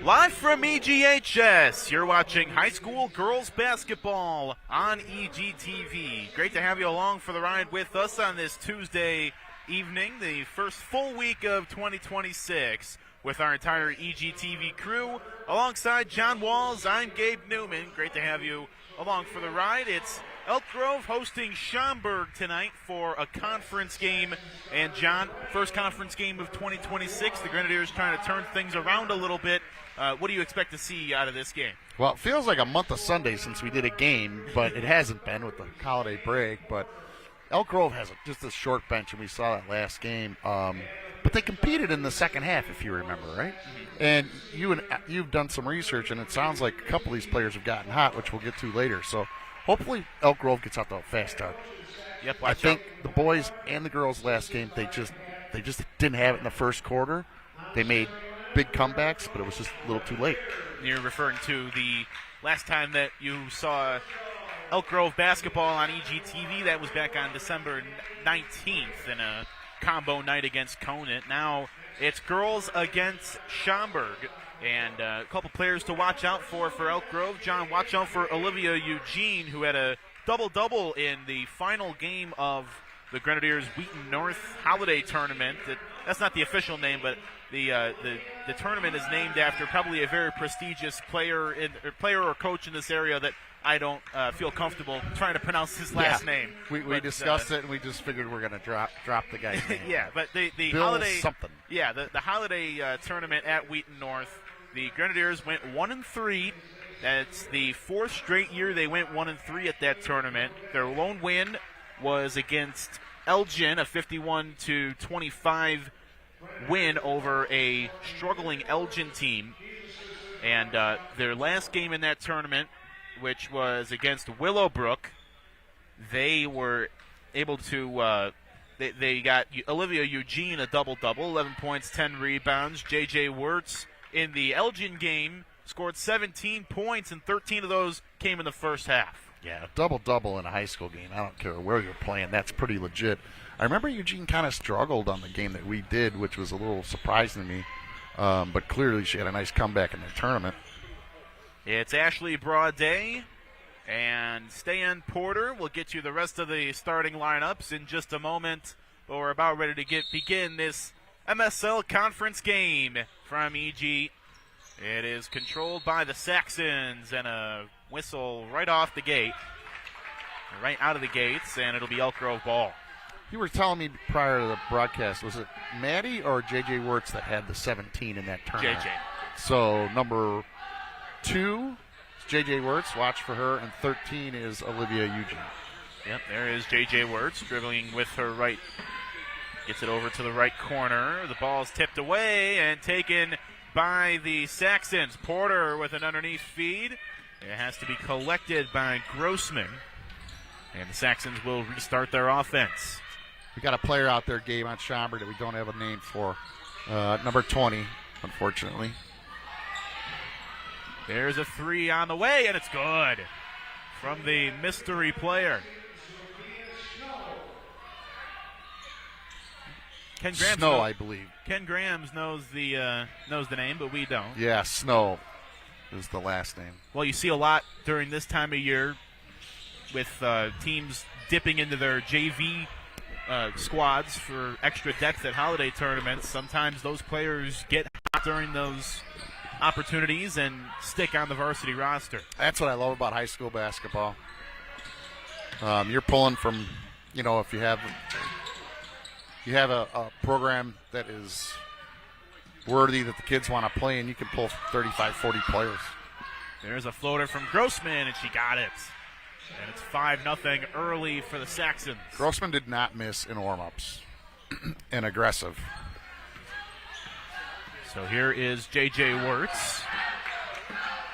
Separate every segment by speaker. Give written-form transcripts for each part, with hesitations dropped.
Speaker 1: Live from EGHS, you're watching high school girls basketball on EGTV. Great to have you along for the ride with us on this Tuesday evening, the first full week of 2026, with our entire EGTV crew. Alongside John Walls, I'm Gabe Newman. Great to have you along for the ride. It's Elk Grove hosting Schaumburg tonight for a conference game. And John, first conference game of 2026. The Grenadiers trying to turn things around a little bit. What do you expect to see out of this game?
Speaker 2: Well, it feels like a month of Sundays since we did a game, but it hasn't been with the holiday break. But Elk Grove has just a short bench, and we saw that last game. But they competed in the second half, if you remember, right? Mm-hmm. And you've done some research, and it sounds like a couple of these players have gotten hot, which we'll get to later. So hopefully Elk Grove gets out to a fast start.
Speaker 1: Yep,
Speaker 2: I think the boys and the girls last game, they just didn't have it in the first quarter. They made big comebacks, but it was just a little too late.
Speaker 1: You're referring to the last time that you saw Elk Grove basketball on EGTV. That was back on December 19th in a combo night against Conant. Now it's girls against Schaumburg. And a couple players to watch out for Elk Grove. John, watch out for Olivia Eugene, who had a double-double in the final game of the Grenadiers Wheaton North Holiday Tournament. That's not the official name, but the tournament is named after probably a very prestigious player or coach in this area that I don't feel comfortable trying to pronounce his last name.
Speaker 2: We discussed it, and we just figured we're going to drop the guy's name.
Speaker 1: Yeah, but the
Speaker 2: Bill
Speaker 1: holiday
Speaker 2: something.
Speaker 1: Yeah, the holiday tournament at Wheaton North, the Grenadiers went 1-3. That's the fourth straight year they went 1-3 at that tournament. Their lone win was against Elgin, a 51-25 win over a struggling Elgin team. And their last game in that tournament, which was against Willowbrook, they were able to they got Olivia Eugene a double-double, 11 points, 10 rebounds. J.J. Wirtz in the Elgin game scored 17 points, and 13 of those came in the first half.
Speaker 2: Yeah, a double-double in a high school game. I don't care where you're playing. That's pretty legit. I remember Eugene kind of struggled on the game that we did, which was a little surprising to me. But clearly she had a nice comeback in the tournament.
Speaker 1: It's Ashley Broaday and Stan Porter. We'll get you the rest of the starting lineups in just a moment. But we're about ready to begin this MSL conference game from EG. It is controlled by the Saxons, and a whistle right off the gate, right out of the gates, and it'll be Elk Grove ball.
Speaker 2: You were telling me prior to the broadcast, was it Maddie or J.J. Wirtz that had the 17 in that tournament?
Speaker 1: J.J.
Speaker 2: So number 2 is J.J. Wirtz, watch for her, and 13 is Olivia Eugene.
Speaker 1: Yep, there is J.J. Wirtz dribbling with her right, gets it over to the right corner. The ball's tipped away and taken by the Saxons. Porter with an underneath feed. It has to be collected by Grossman, and the Saxons will restart their offense.
Speaker 2: We got a player out there, Gabe, on Schaumburg that we don't have a name for. Number 20, unfortunately.
Speaker 1: There's a three on the way, and it's good from the mystery player. Ken Grahams
Speaker 2: Snow, I believe.
Speaker 1: Ken Grahams knows the name, but we don't.
Speaker 2: Yeah, Snow is the last name.
Speaker 1: Well, you see a lot during this time of year with teams dipping into their JV squads for extra depth at holiday tournaments. Sometimes those players get hot during those opportunities and stick on the varsity roster.
Speaker 2: That's what I love about high school basketball. You're pulling from, if you have a program that is worthy that the kids want to play, and you can pull 35, 40 players.
Speaker 1: There's a floater from Grossman, and she got it. And it's 5-0 early for the Saxons.
Speaker 2: Grossman did not miss in warm-ups. And aggressive.
Speaker 1: So here is J.J. Wirtz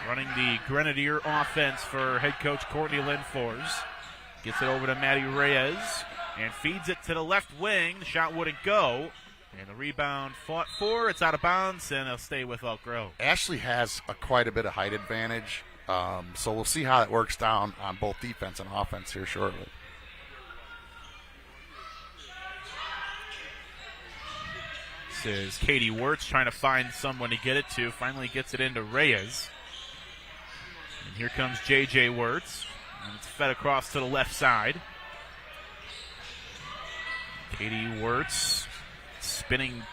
Speaker 1: running the Grenadier offense for head coach Courtney Lindfors. Gets it over to Maddie Reyes and feeds it to the left wing. The shot wouldn't go. And the rebound fought for. It's out of bounds, and it'll stay with Elk Grove.
Speaker 2: Ashley has quite a bit of height advantage. So we'll see how it works down on both defense and offense here shortly.
Speaker 1: This is Katie Wirtz trying to find someone to get it to. Finally gets it into Reyes. And here comes J.J. Wirtz. And it's fed across to the left side. Katie Wirtz spinning,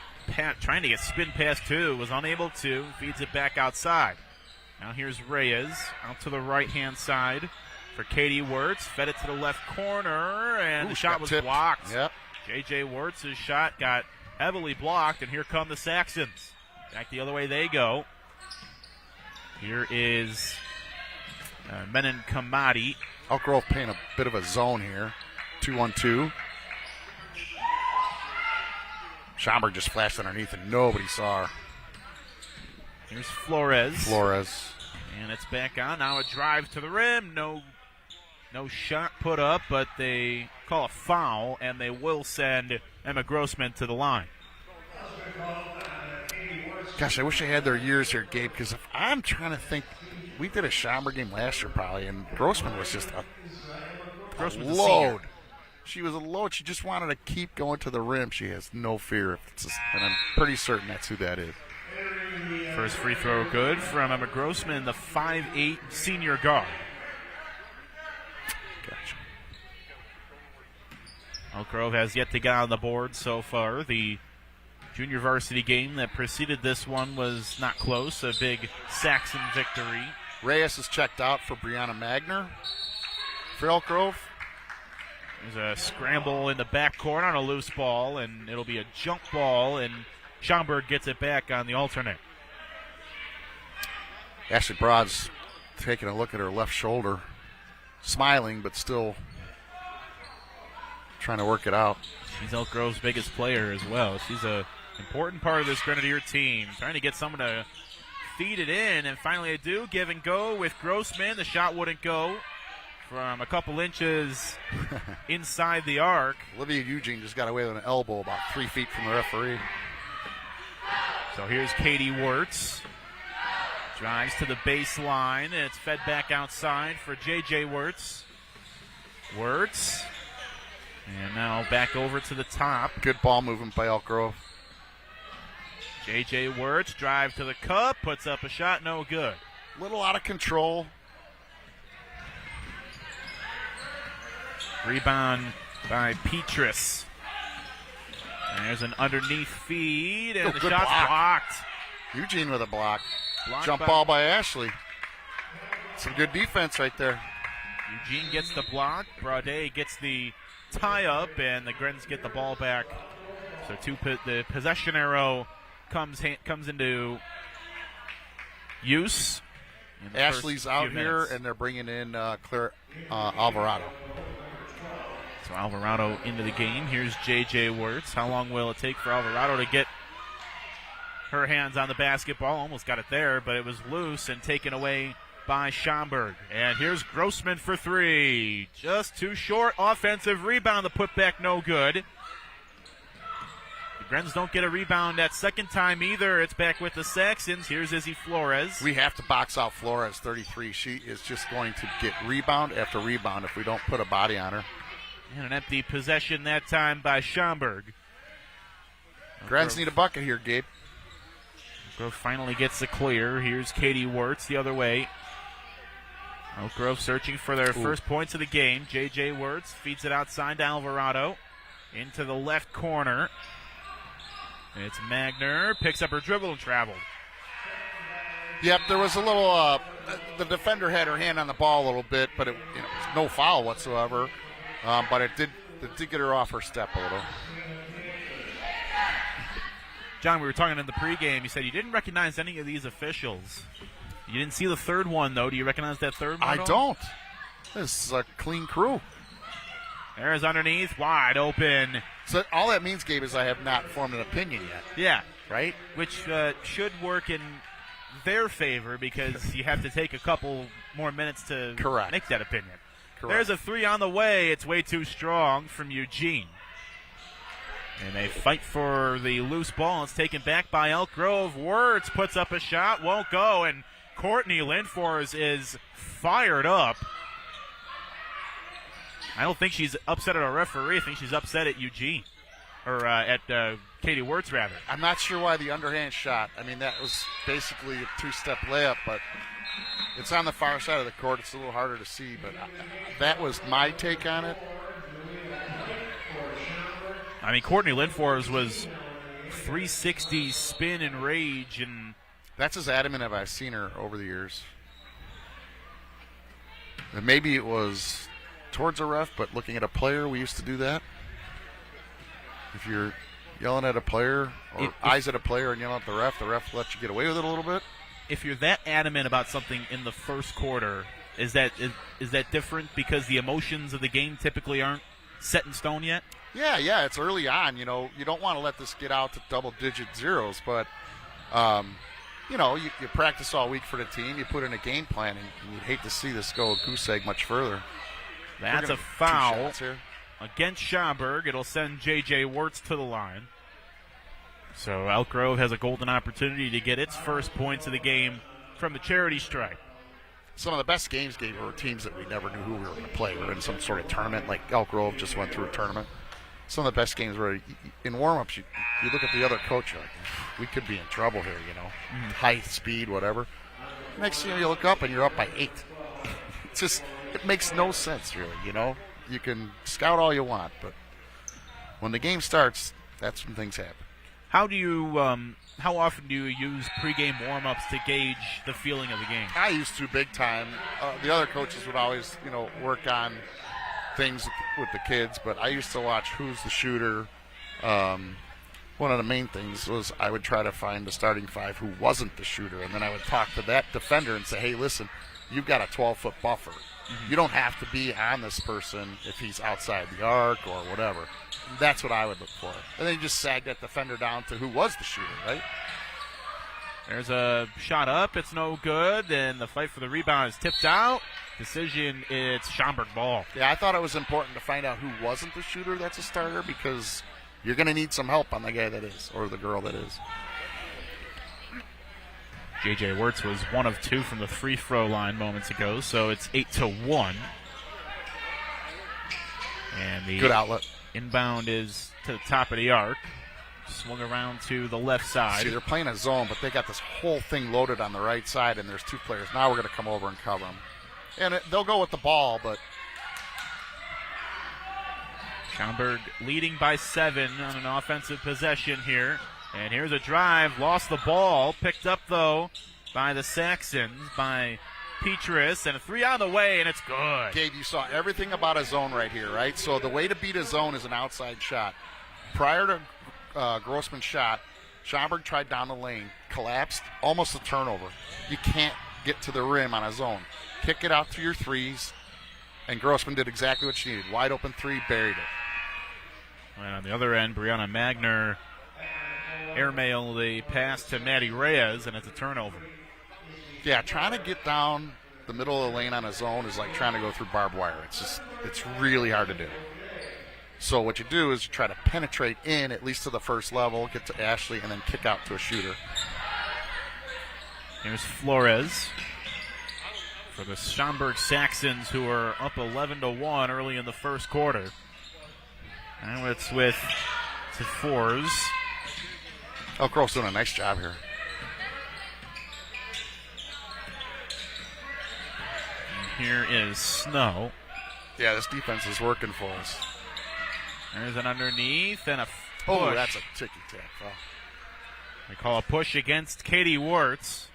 Speaker 1: trying to get spin past two. Was unable to. Feeds it back outside. Now here's Reyes out to the right-hand side for Katie Wirtz. Fed it to the left corner, and the shot was blocked.
Speaker 2: Yep.
Speaker 1: J.J. Wirtz's shot got heavily blocked, and here come the Saxons. Back the other way they go. Here is Menon Kamadi.
Speaker 2: Elk Grove playing a bit of a zone here. 2-1-2. Schaumburg just flashed underneath, and nobody saw her.
Speaker 1: Here's Flores. And it's back on. Now a drive to the rim. No shot put up, but they call a foul, and they will send Emma Grossman to the line.
Speaker 2: Gosh, I wish I had their years here, Gabe, because if I'm trying to think, we did a Schaumburg game last year probably, and Grossman was just a load. She was a load. She just wanted to keep going to the rim. She has no fear. And I'm pretty certain that's who that is.
Speaker 1: First free throw good from Emma Grossman, the 5'8" senior guard.
Speaker 2: Gotcha.
Speaker 1: Elk Grove has yet to get on the board so far. The junior varsity game that preceded this one was not close. A big Saxon victory.
Speaker 2: Reyes is checked out for Brianna Magner for Elk Grove.
Speaker 1: There's a scramble in the backcourt on a loose ball, and it'll be a jump ball, and Schaumburg gets it back on the alternate.
Speaker 2: Ashley Broad's taking a look at her left shoulder, smiling, but still trying to work it out.
Speaker 1: She's Elk Grove's biggest player as well. She's an important part of this Grenadier team, trying to get someone to feed it in, and finally they do. Give and go with Grossman. The shot wouldn't go from a couple inches inside the arc.
Speaker 2: Olivia Eugene just got away with an elbow about 3 feet from the referee.
Speaker 1: So here's Katie Wirtz. Drives to the baseline, and it's fed back outside for J.J. Wirtz. Wirtz. And now back over to the top.
Speaker 2: Good ball movement by Elk Grove.
Speaker 1: J.J. Wirtz, drive to the cup, puts up a shot, no good.
Speaker 2: Little out of control.
Speaker 1: Rebound by Petrus. And there's an underneath feed, and the shot's blocked.
Speaker 2: Eugene with a block.
Speaker 1: Blocked
Speaker 2: Jump ball by Ashley. Some good defense right there.
Speaker 1: Eugene gets the block. Brade gets the tie-up, and the Grens get the ball back. So the possession arrow comes into use. In
Speaker 2: Ashley's out here, and they're bringing in Claire Alvarado.
Speaker 1: So Alvarado into the game. Here's J.J. Wirtz. How long will it take for Alvarado to get her hands on the basketball? Almost got it there, but it was loose and taken away by Schaumburg. And here's Grossman for three. Just too short. Offensive rebound. The putback no good. The Grens don't get a rebound that second time either. It's back with the Saxons. Here's Izzy Flores.
Speaker 2: We have to box out Flores, 33. She is just going to get rebound after rebound if we don't put a body on her.
Speaker 1: And an empty possession that time by Schaumburg.
Speaker 2: Grens need a bucket here, Gabe.
Speaker 1: Grove finally gets the clear. Here's Katie Wirtz the other way. Elk Grove searching for their first points of the game. J.J. Wirtz feeds it outside to Alvarado. Into the left corner. It's Magner. Picks up her dribble and traveled.
Speaker 2: Yep, there was a little, the defender had her hand on the ball a little bit, but it was no foul whatsoever. But it did get her off her step a little.
Speaker 1: John, we were talking in the pregame. You said you didn't recognize any of these officials. You didn't see the third one, though. Do you recognize that third one?
Speaker 2: I don't. This is a clean crew.
Speaker 1: There's underneath, wide open.
Speaker 2: So all that means, Gabe, is I have not formed an opinion yet.
Speaker 1: Yeah.
Speaker 2: Right?
Speaker 1: Which should work in their favor because you have to take a couple more minutes to make that opinion.
Speaker 2: Correct.
Speaker 1: There's a three on the way. It's way too strong from Eugene. And they fight for the loose ball. It's taken back by Elk Grove. Wirtz puts up a shot, won't go, and Courtney Lindfors is fired up. I don't think she's upset at a referee. I think she's upset at Eugene, or at Katie Wirtz, rather.
Speaker 2: I'm not sure why the underhand shot. I mean, that was basically a two-step layup, but it's on the far side of the court. It's a little harder to see, but that was my take on it.
Speaker 1: I mean, Courtney Lindfors was 360 spin and rage, and
Speaker 2: that's as adamant as I've seen her over the years. And maybe it was towards a ref, but looking at a player, we used to do that. If you're yelling at a player or eyes at a player and yelling at the ref lets you get away with it a little bit.
Speaker 1: If you're that adamant about something in the first quarter, is that different because the emotions of the game typically aren't set in stone yet?
Speaker 2: Yeah, it's early on. You know, you don't want to let this get out to double-digit zeros, but, you know, you practice all week for the team. You put in a game plan, and you'd hate to see this go a goose egg much further.
Speaker 1: That's a foul against Schaumburg. It'll send J.J. Wirtz to the line. So Elk Grove has a golden opportunity to get its first points of the game from the charity stripe.
Speaker 2: Some of the best games were teams that we never knew who we were going to play. We were in some sort of tournament, like Elk Grove just went through a tournament. Some of the best games were in warm-ups. You look at the other coach, you're like, we could be in trouble here, you know. Height, speed, whatever. Next thing you look up and you're up by 8. It makes no sense, really, you know. You can scout all you want, but when the game starts, that's when things happen.
Speaker 1: How often do you use pregame warm-ups to gauge the feeling of the game?
Speaker 2: I used to big time. The other coaches would always, you know, work on things with the kids, but I used to watch who's the shooter. One of the main things was I would try to find the starting five who wasn't the shooter, and then I would talk to that defender and say, hey, listen, you've got a 12-foot buffer. You don't have to be on this person if he's outside the arc or whatever. That's what I would look for. And then you just sag that defender down to who was the shooter, right?
Speaker 1: There's a shot up. It's no good. Then the fight for the rebound is tipped out. Decision, it's Schaumburg ball.
Speaker 2: Yeah, I thought it was important to find out who wasn't the shooter that's a starter because you're going to need some help on the guy that is or the girl that is.
Speaker 1: J.J. Wirtz was 1 of 2 from the free throw line moments ago, so it's 8-1. And the
Speaker 2: good outlet.
Speaker 1: Inbound is to the top of the arc. Swung around to the left side.
Speaker 2: See, they're playing a zone, but they got this whole thing loaded on the right side, and there's 2 players. Now we're going to come over and cover them. And they'll go with the ball, but
Speaker 1: Schaumburg leading by 7 on an offensive possession here. And here's a drive, lost the ball, picked up, though, by the Saxons, by Petrus, and a 3 on the way, and it's good.
Speaker 2: Gabe, you saw everything about a zone right here, right? So the way to beat a zone is an outside shot. Prior to Grossman's shot, Schaumburg tried down the lane, collapsed, almost a turnover. You can't get to the rim on a zone. Kick it out to your threes, and Grossman did exactly what she needed. Wide open 3, buried it.
Speaker 1: And on the other end, Brianna Magner airmail the pass to Maddie Reyes, and it's a turnover.
Speaker 2: Yeah, trying to get down the middle of the lane on a zone is like trying to go through barbed wire. It's really hard to do. So what you do is you try to penetrate in at least to the first level, get to Ashley, and then kick out to a shooter.
Speaker 1: Here's Flores for the Schaumburg Saxons, who are up 11-1 early in the first quarter. And it's with Fours.
Speaker 2: Elk Grove's doing a nice job here.
Speaker 1: And here is Snow.
Speaker 2: Yeah, this defense is working for us.
Speaker 1: There's an underneath and a push.
Speaker 2: Oh, that's a ticky-tack. Oh.
Speaker 1: They call a push against Katie Wirtz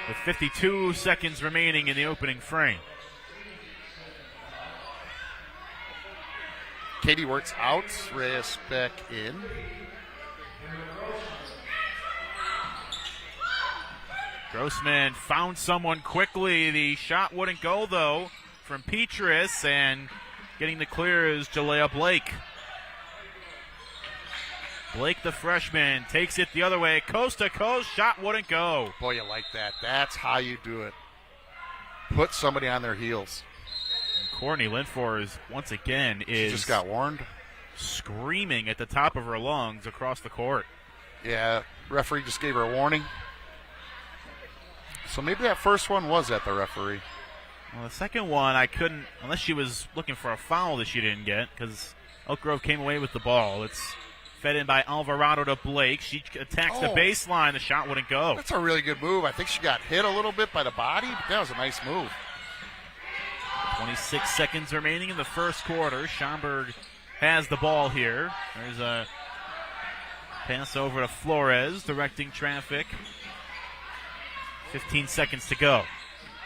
Speaker 1: with 52 seconds remaining in the opening frame.
Speaker 2: Katie Wirtz out, Reyes back in.
Speaker 1: Grossman found someone quickly. The shot wouldn't go, though, from Petrus, and getting the clear is Jalea Blake. Blake, the freshman, takes it the other way. Coast to coast, shot wouldn't go.
Speaker 2: Boy, you like that. That's how you do it. Put somebody on their heels.
Speaker 1: And Courtney Lindfors, once again,
Speaker 2: She just got warned.
Speaker 1: Screaming at the top of her lungs across the court.
Speaker 2: Yeah, referee just gave her a warning. So maybe that first one was at the referee.
Speaker 1: Well, the second one, I couldn't, unless she was looking for a foul that she didn't get, because Elk Grove came away with the ball. It's Fed in by Alvarado to Blake. She attacks the baseline. The shot wouldn't go.
Speaker 2: That's a really good move. I think she got hit a little bit by the body, but that was a nice move.
Speaker 1: 26 seconds remaining in the first quarter. Schaumburg has the ball here. There's a pass over to Flores, directing traffic. 15 seconds to go.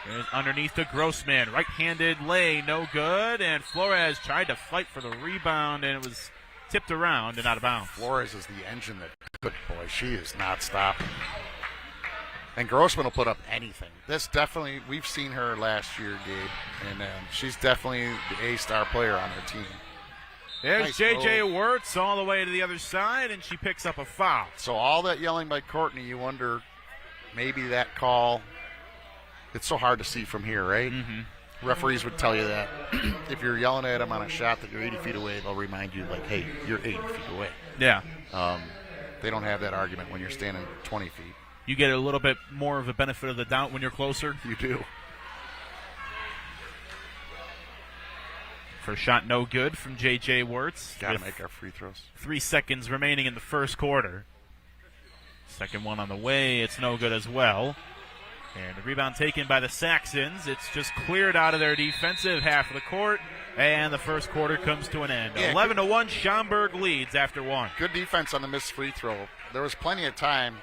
Speaker 1: There's underneath to Grossman. Right-handed lay, no good. And Flores tried to fight for the rebound, and it was tipped around and out of bounds.
Speaker 2: Flores is the engine that, good boy, she is not stopping. And Grossman will put up anything. This definitely, we've seen her last year, Gabe, and she's definitely the A-star player on her team.
Speaker 1: There's
Speaker 2: Nice
Speaker 1: J.J.
Speaker 2: move.
Speaker 1: Wirtz all the way to the other side, and she picks up a foul.
Speaker 2: So all that yelling by Courtney, you wonder, maybe that call, it's so hard to see from here, right?
Speaker 1: Mm-hmm.
Speaker 2: Referees would tell you that. If you're yelling at them on a shot that you're 80 feet away, they'll remind you, like, hey, you're 80 feet away.
Speaker 1: Yeah.
Speaker 2: They don't have that argument when you're standing 20 feet.
Speaker 1: You get a little bit more of a benefit of the doubt when you're closer.
Speaker 2: You do.
Speaker 1: First shot no good from J.J. Wirtz.
Speaker 2: Got to make our free throws.
Speaker 1: 3 seconds remaining in the first quarter. Second one on the way. It's no good as well. And the rebound taken by the Saxons. It's just cleared out of their defensive half of the court. And the first quarter comes to an end.
Speaker 2: Yeah,
Speaker 1: 11-1, Schaumburg leads after one.
Speaker 2: Good defense on the missed free throw. There was plenty of time.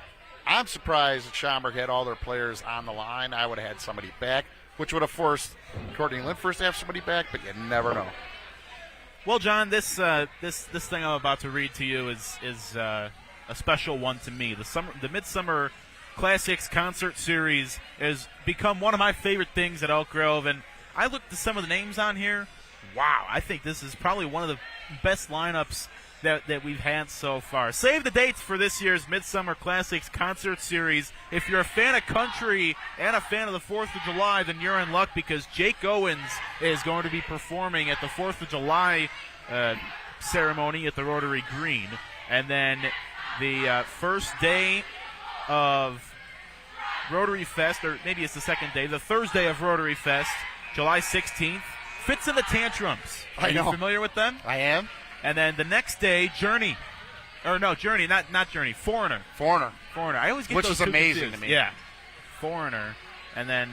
Speaker 2: I'm surprised that Schaumburg had all their players on the line. I would have had somebody back, which would have forced Courtney Lindfors to have somebody back, but you never know.
Speaker 1: Well, John, this thing I'm about to read to you is a special one to me. The Midsummer Classics concert series has become one of my favorite things at Elk Grove, and I looked at some of the names on here. Wow, I think this is probably one of the best lineups that we've had so far. Save the dates for this year's Midsummer Classics concert series. If you're a fan of country and a fan of the 4th of July, then you're in luck because Jake Owens is going to be performing at the 4th of July ceremony at the Rotary Green. And then the first day of Rotary Fest, or maybe it's the second day, the Thursday of Rotary Fest, July 16th, Fits in the Tantrums. Are you familiar with them?
Speaker 2: I am.
Speaker 1: And then the next day, Journey. Or no, Journey, not Journey. Foreigner. I always get
Speaker 2: Which
Speaker 1: those
Speaker 2: is
Speaker 1: two
Speaker 2: amazing
Speaker 1: confused.
Speaker 2: to me.
Speaker 1: Yeah. Foreigner. And then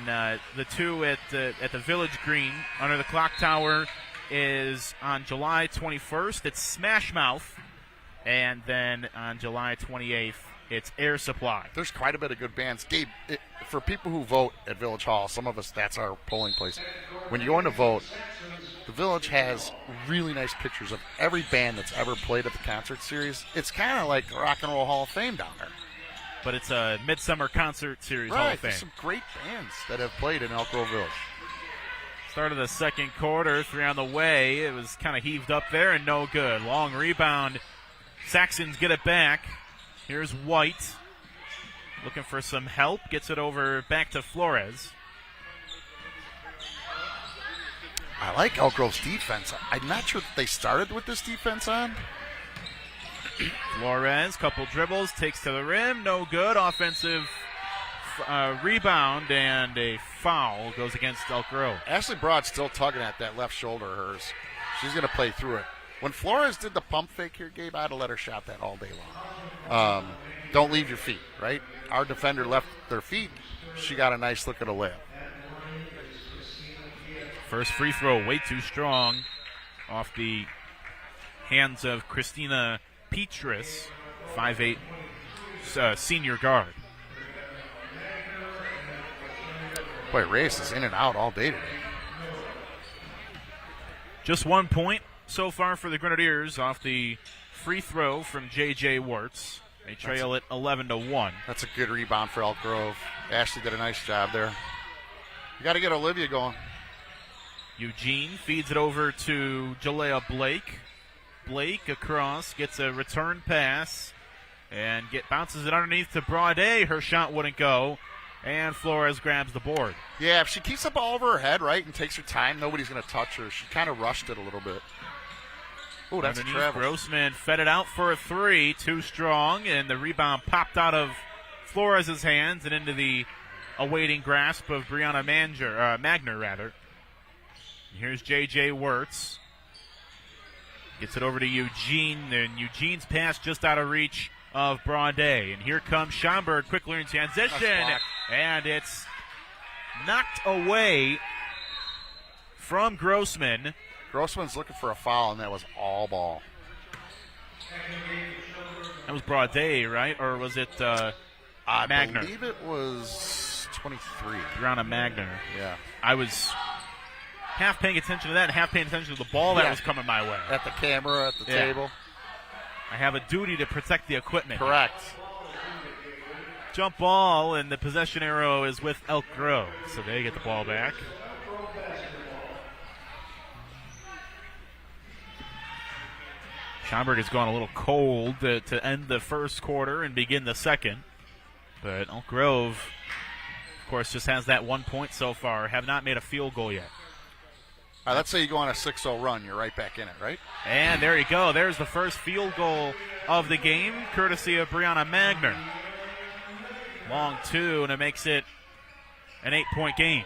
Speaker 1: the two at the Village Green under the clock tower is on July 21st. It's Smash Mouth. And then on July 28th, it's Air Supply.
Speaker 2: There's quite a bit of good bands. Gabe, for people who vote at Village Hall, some of us, that's our polling place. When you go in to vote, the Village has really nice pictures of every band that's ever played at the concert series. It's kind of like the Rock and Roll Hall of Fame down there.
Speaker 1: But it's a Midsummer Concert Series Hall of Fame.
Speaker 2: There's some great bands that have played in Elk Grove Village.
Speaker 1: Start of the second quarter, 3 on the way. It was kind of heaved up there and no good. Long rebound. Saxons get it back. Here's White. Looking for some help. Gets it over back to Flores.
Speaker 2: I like Elk Grove's defense. I'm not sure that they started with this defense on.
Speaker 1: Flores, couple dribbles, takes to the rim. No good. Offensive rebound and a foul goes against Elk Grove.
Speaker 2: Ashley Broad's still tugging at that left shoulder of hers. She's going to play through it. When Flores did the pump fake here, Gabe, I'd have let her shot that all day long. Don't leave your feet, right? Our defender left their feet. She got a nice look at a layup.
Speaker 1: First free throw way too strong off the hands of Christina Petrus, 5'8", senior guard.
Speaker 2: Boy, Reyes is in and out all day today.
Speaker 1: Just 1 point so far for the Grenadiers off the free throw from J.J. Wirtz. They trail it 11-1.
Speaker 2: That's a good rebound for Elk Grove. Ashley did a nice job there. You got to get Olivia going.
Speaker 1: Eugene feeds it over to Jalea Blake. Blake across, gets a return pass, and bounces it underneath to Braudet. Her shot wouldn't go, and Flores grabs the board.
Speaker 2: Yeah, if she keeps the ball over her head, right, and takes her time, nobody's going to touch her. She kind of rushed it a little bit. Oh, that's
Speaker 1: underneath,
Speaker 2: a travel.
Speaker 1: Grossman fed it out for a three, too strong, and the rebound popped out of Flores' hands and into the awaiting grasp of Brianna Magner. Here's J.J. Wirtz. Gets it over to Eugene, and Eugene's pass just out of reach of Brande. And here comes Schaumburg quickly in transition, and it's knocked away from Grossman.
Speaker 2: Grossman's looking for a foul, and that was all ball.
Speaker 1: That was Brande, right? Or was it Magner?
Speaker 2: I believe it was 23.
Speaker 1: Brianna Magner.
Speaker 2: Yeah.
Speaker 1: I was half paying attention to that and half paying attention to the ball that was coming my way.
Speaker 2: At the camera, at the table.
Speaker 1: I have a duty to protect the equipment.
Speaker 2: Correct.
Speaker 1: Jump ball, and the possession arrow is with Elk Grove. So they get the ball back. Schaumburg has gone a little cold to end the first quarter and begin the second. But Elk Grove, of course, just has that 1 point so far, have not made a field goal yet.
Speaker 2: All right, let's say you go on a 6-0 run. You're right back in it, right?
Speaker 1: And there you go. There's the first field goal of the game, courtesy of Brianna Magner. Long two, and it makes it an 8-point game.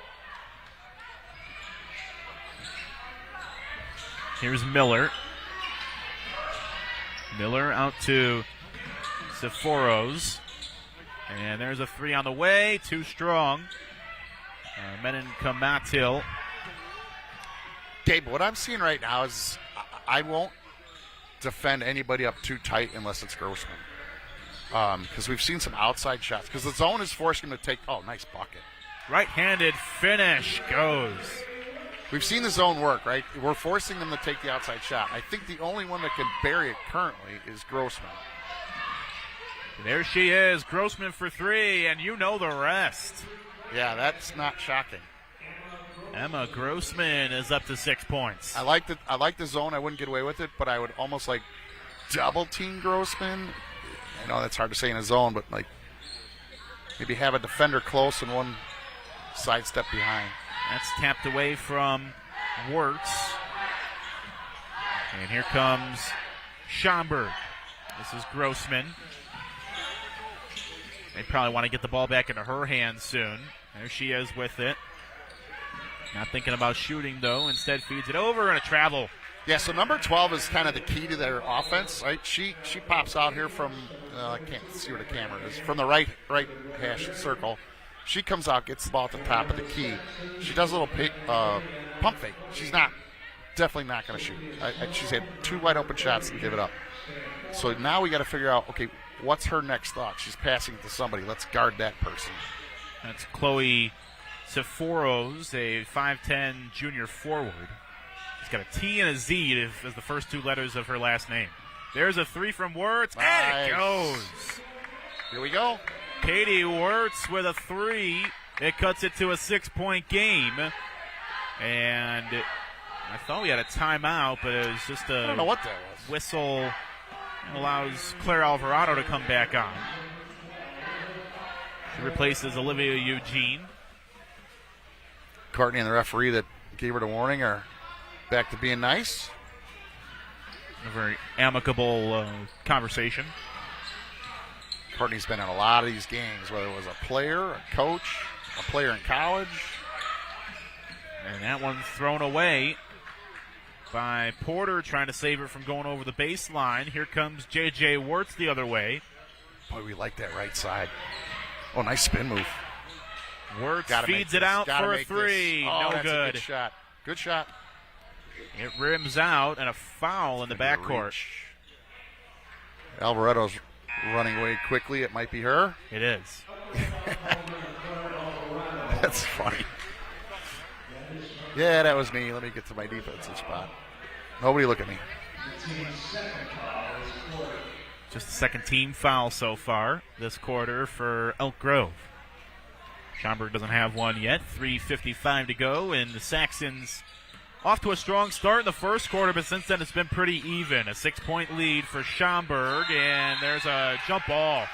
Speaker 1: Here's Miller. Miller out to Sephoros. And there's a three on the way. Too strong. Menon Kamatil.
Speaker 2: Gabe, what I'm seeing right now is I won't defend anybody up too tight unless it's Grossman. Because we've seen some outside shots. Because the zone is forcing him to take, nice bucket.
Speaker 1: Right-handed finish goes.
Speaker 2: We've seen the zone work, right? We're forcing them to take the outside shot. I think the only one that can bury it currently is Grossman.
Speaker 1: There she is, Grossman for three, and you know the rest.
Speaker 2: Yeah, that's not shocking.
Speaker 1: Emma Grossman is up to 6 points.
Speaker 2: I like the zone. I wouldn't get away with it, but I would almost like double team Grossman. I know that's hard to say in a zone, but like maybe have a defender close and one sidestep behind.
Speaker 1: That's tapped away from Wirtz. And here comes Schaumburg. This is Grossman. They probably want to get the ball back into her hands soon. There she is with it. Not thinking about shooting, though. Instead feeds it over and a travel.
Speaker 2: Yeah, so number 12 is kind of the key to their offense, right? She pops out here from, I can't see where the camera is, from the right hash circle. She comes out, gets the ball at the top of the key. She does a little pump fake. She's definitely not going to shoot. She's had two wide open shots and give it up. So now we got to figure out, okay, what's her next thought? She's passing it to somebody. Let's guard that person.
Speaker 1: That's Chloe Sephoros, a 5'10 junior forward. She's got a T and a Z as the first two letters of her last name. There's a three from Wirtz, and it goes.
Speaker 2: Here we go.
Speaker 1: Katie Wirtz with a three. It cuts it to a 6-point game. And I thought we had a timeout, but it was just
Speaker 2: I don't know what that was.
Speaker 1: Whistle allows Claire Alvarado to come back on. She replaces Olivia Eugene.
Speaker 2: Courtney and the referee that gave her the warning are back to being nice.
Speaker 1: A very amicable conversation.
Speaker 2: Courtney's been in a lot of these games, whether it was a player, a coach, a player in college.
Speaker 1: And that one's thrown away by Porter, trying to save it from going over the baseline. Here comes J.J. Wirtz the other way.
Speaker 2: Boy, we like that right side. Oh, nice spin move.
Speaker 1: Wirtz feeds it out for a three.
Speaker 2: Oh,
Speaker 1: no
Speaker 2: that's
Speaker 1: good.
Speaker 2: A good shot. Good shot.
Speaker 1: It rims out, and a foul in the backcourt.
Speaker 2: Alvarado's running away quickly. It might be her.
Speaker 1: It is.
Speaker 2: That's funny. Yeah, that was me. Let me get to my defensive spot. Nobody look at me.
Speaker 1: Just the second team foul so far this quarter for Elk Grove. Schaumburg doesn't have one yet. 3:55 to go, and the Saxons off to a strong start in the first quarter, but since then it's been pretty even. A 6-point lead for Schaumburg, and there's a jump ball.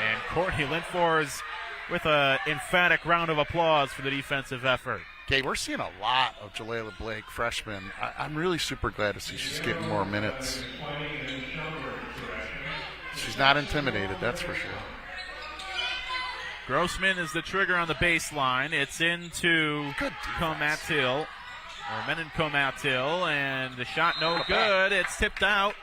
Speaker 1: And Courtney Lindfors with an emphatic round of applause for the defensive effort.
Speaker 2: Okay, we're seeing a lot of Jalala Blake, freshman. I'm really super glad to see she's getting more minutes. She's not intimidated, that's for sure.
Speaker 1: Grossman is the trigger on the baseline. It's into Comatil. Menenkomatil, and the shot no good. It's tipped out.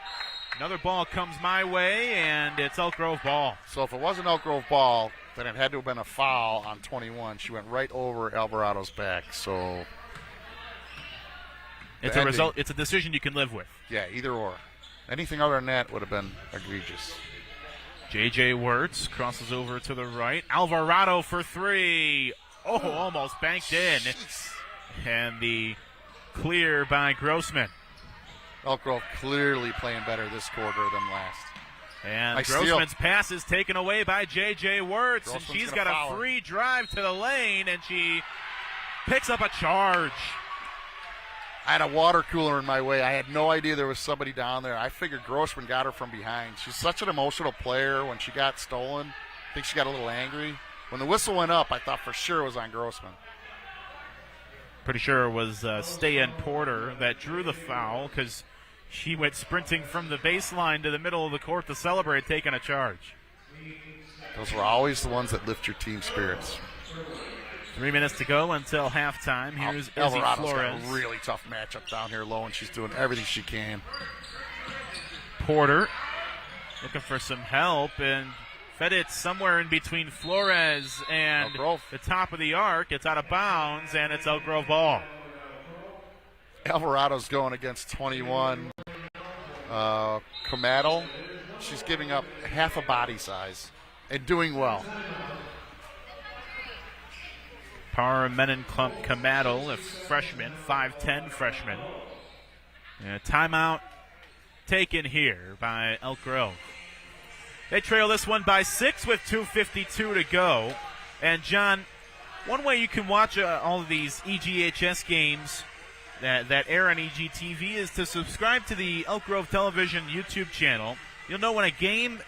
Speaker 1: Another ball comes my way, and it's Elk Grove ball.
Speaker 2: So if it wasn't Elk Grove ball, then it had to have been a foul on 21. She went right over Alvarado's back. So
Speaker 1: it's a result. It's a decision you can live with.
Speaker 2: Yeah, either or. Anything other than that would have been egregious.
Speaker 1: J.J. Wirtz crosses over to the right. Alvarado for three. Oh, almost banked in.
Speaker 2: Jeez.
Speaker 1: And the clear by Grossman.
Speaker 2: Elk Grove clearly playing better this quarter than last.
Speaker 1: And Grossman's pass is taken away by J.J. Wirtz. And she's got a free drive to the lane, and she picks up a charge.
Speaker 2: I had a water cooler in my way. I had no idea there was somebody down there. I figured Grossman got her from behind. She's such an emotional player. When she got stolen, I think she got a little angry. When the whistle went up, I thought for sure it was on Grossman.
Speaker 1: Pretty sure it was Stay-In Porter that drew the foul because she went sprinting from the baseline to the middle of the court to celebrate taking a charge.
Speaker 2: Those were always the ones that lift your team spirits.
Speaker 1: 3 minutes to go until halftime. Here's Izzy
Speaker 2: Alvarado's
Speaker 1: Flores.
Speaker 2: got a really tough matchup down here low, and she's doing everything she can.
Speaker 1: Porter looking for some help, and fed it somewhere in between Flores and the top of the arc. It's out of bounds, and it's Elk Grove ball.
Speaker 2: Alvarado's going against 21. Comadal, she's giving up half a body size and doing well.
Speaker 1: Menenkomatil, a freshman, 5'10 freshman. And a timeout taken here by Elk Grove. They trail this one by 6 with 2:52 to go. And, John, one way you can watch all of these EGHS games that air on EGTV is to subscribe to the Elk Grove Television YouTube channel. You'll know when a game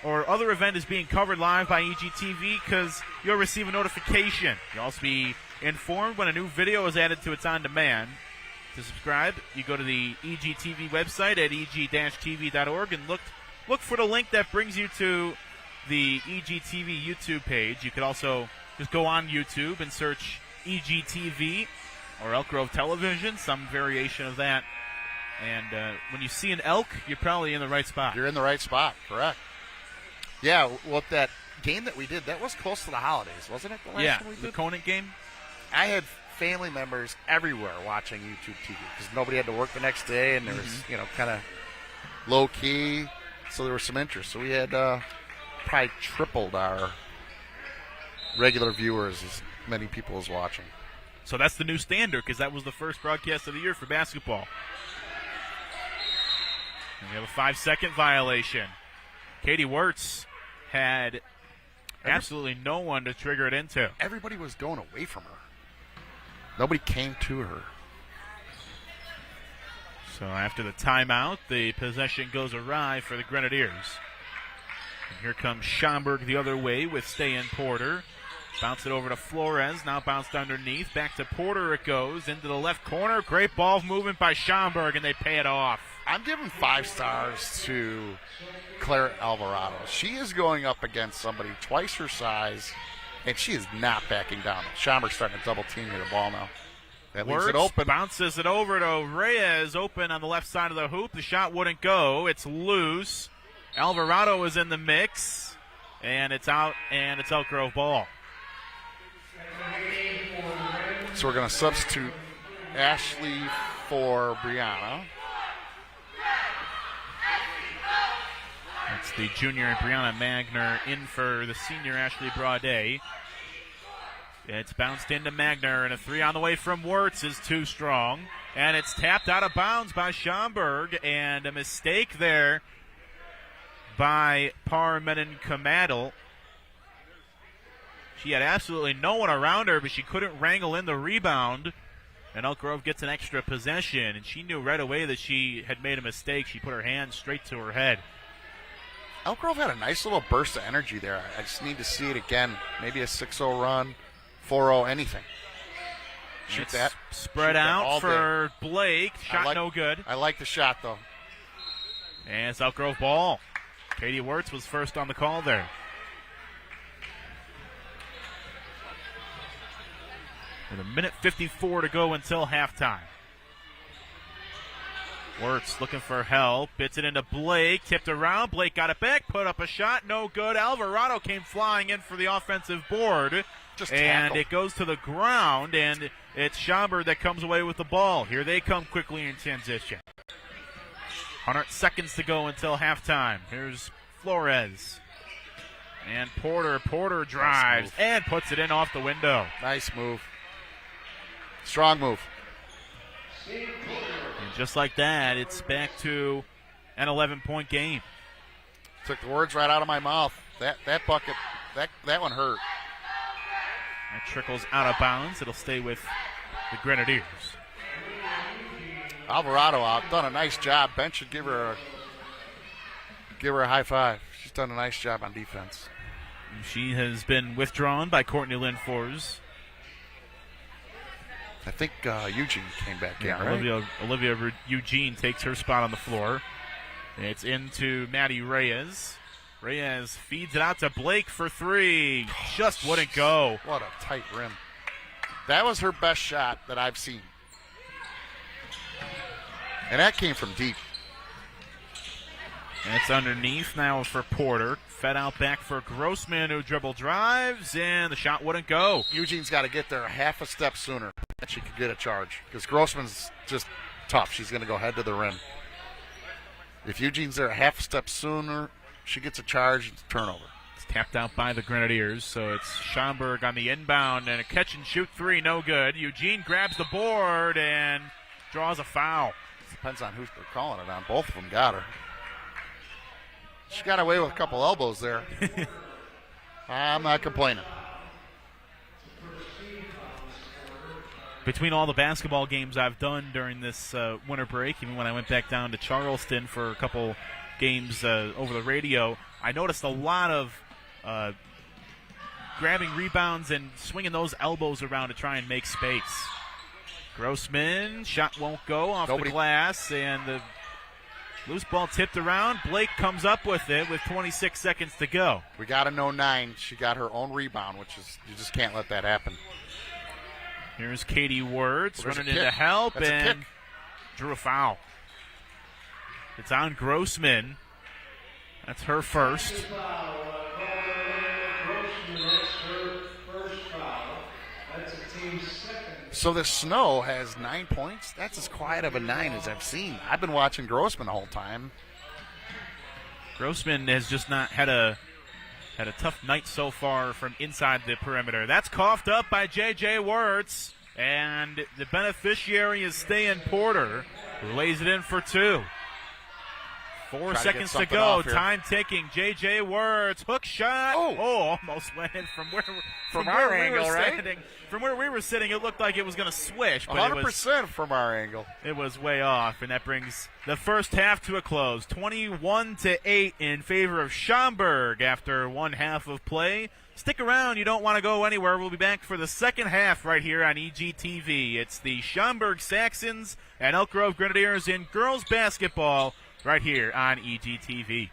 Speaker 1: or other event is being covered live by EGTV because you'll receive a notification. You'll also be informed when a new video is added to its on-demand. To subscribe, you go to the EGTV website at eg-tv.org and look for the link that brings you to the EGTV YouTube page. You could also just go on YouTube and search EGTV or Elk Grove Television, some variation of that. And when you see an elk, you're probably in the right spot.
Speaker 2: You're in the right spot, correct. Yeah, well, that game that we did, that was close to the holidays, wasn't it? The last one we did?
Speaker 1: The Conant game.
Speaker 2: I had family members everywhere watching YouTube TV because nobody had to work the next day, and there was, kind of low key, so there was some interest. So we had probably tripled our regular viewers, as many people as watching.
Speaker 1: So that's the new standard because that was the first broadcast of the year for basketball. And we have a 5-second violation. Katie Wirtz had absolutely no one to trigger it into.
Speaker 2: Everybody was going away from her. Nobody came to her.
Speaker 1: So after the timeout, the possession goes awry for the Grenadiers. And here comes Schaumburg the other way with Stay-In Porter. Bounce it over to Flores, now bounced underneath. Back to Porter it goes, into the left corner. Great ball movement by Schaumburg, and they pay it off.
Speaker 2: I'm giving 5 stars to Claire Alvarado. She is going up against somebody twice her size, and she is not backing down. Schaumburg's starting to double team the ball now. That leaves it open.
Speaker 1: Bounces it over to Reyes, open on the left side of the hoop. The shot wouldn't go. It's loose. Alvarado is in the mix, and it's out, and it's Elk Grove ball.
Speaker 2: So we're going to substitute Ashley for Brianna.
Speaker 1: It's the junior Brianna Magner in for the senior Ashley Braudet. It's bounced into Magner, and a three on the way from Wirtz is too strong. And it's tapped out of bounds by Schaumburg, and a mistake there by Menenkomatil. She had absolutely no one around her, but she couldn't wrangle in the rebound. And Elk Grove gets an extra possession, and she knew right away that she had made a mistake. She put her hand straight to her head.
Speaker 2: Elk Grove had a nice little burst of energy there. I just need to see it again. Maybe a 6-0 run, 4-0, anything. Shoot that.
Speaker 1: Spread out for Blake. Shot no good.
Speaker 2: I like the shot, though.
Speaker 1: And it's Elk Grove ball. Katie Wirtz was first on the call there. With a minute 54 to go until halftime. Wirtz looking for help. Bits it into Blake. Tipped around. Blake got it back. Put up a shot. No good. Alvarado came flying in for the offensive board. And it goes to the ground, and it's Schaumburg that comes away with the ball. Here they come quickly in transition. 100 seconds to go until halftime. Here's Flores. And Porter drives and puts it in off the window.
Speaker 2: Nice move. Strong move.
Speaker 1: And just like that, it's back to an 11-point game.
Speaker 2: Took the words right out of my mouth. That bucket, that one hurt.
Speaker 1: That trickles out of bounds. It'll stay with the Grenadiers.
Speaker 2: Alvarado out, done a nice job. Ben should give her a high five. She's done a nice job on defense.
Speaker 1: She has been withdrawn by Courtney Lindfors.
Speaker 2: I think Eugene came back in, right?
Speaker 1: Olivia Eugene takes her spot on the floor. It's into Maddie Reyes. Reyes feeds it out to Blake for three. Just wouldn't go.
Speaker 2: What a tight rim. That was her best shot that I've seen. And that came from deep.
Speaker 1: And it's underneath now for Porter. Fed out back for Grossman, who dribble drives, and the shot wouldn't go.
Speaker 2: Eugene's got to get there half a step sooner and she could get a charge. Because Grossman's just tough. She's going to go head to the rim. If Eugene's there a half a step sooner, she gets a charge and turnover.
Speaker 1: It's tapped out by the Grenadiers, so it's Schaumburg on the inbound, and a catch-and-shoot three, no good. Eugene grabs the board and draws a foul.
Speaker 2: Depends on who they're calling it on. Both of them got her. She got away with a couple elbows there. I'm not complaining.
Speaker 1: Between all the basketball games I've done during this winter break, even when I went back down to Charleston for a couple games over the radio, I noticed a lot of grabbing rebounds and swinging those elbows around to try and make space. Grossman, shot won't go off the glass, and the loose ball tipped around. Blake comes up with it with 26 seconds to go.
Speaker 2: We got to know 9. She got her own rebound, which is, you just can't let that happen.
Speaker 1: Here's Katie Wirtz running into help and drew a foul. It's on Grossman. That's her first.
Speaker 2: So the Snow has 9 points. That's as quiet of a 9 as I've seen. I've been watching Grossman the whole time.
Speaker 1: Grossman has just not had a tough night so far from inside the perimeter. That's coughed up by J.J. Wirtz, and the beneficiary is Stan Porter, who lays it in for 2. 4 seconds to go. Time ticking. J.J. Wirtz, hook shot. Oh, almost went in from our angle, right? From where we were sitting, it looked like it was going to swish. But
Speaker 2: 100% from our angle.
Speaker 1: It was way off, and that brings the first half to a close. 21-8 in favor of Schaumburg after one half of play. Stick around. You don't want to go anywhere. We'll be back for the second half right here on EGTV. It's the Schaumburg Saxons and Elk Grove Grenadiers in girls basketball right here on EGTV.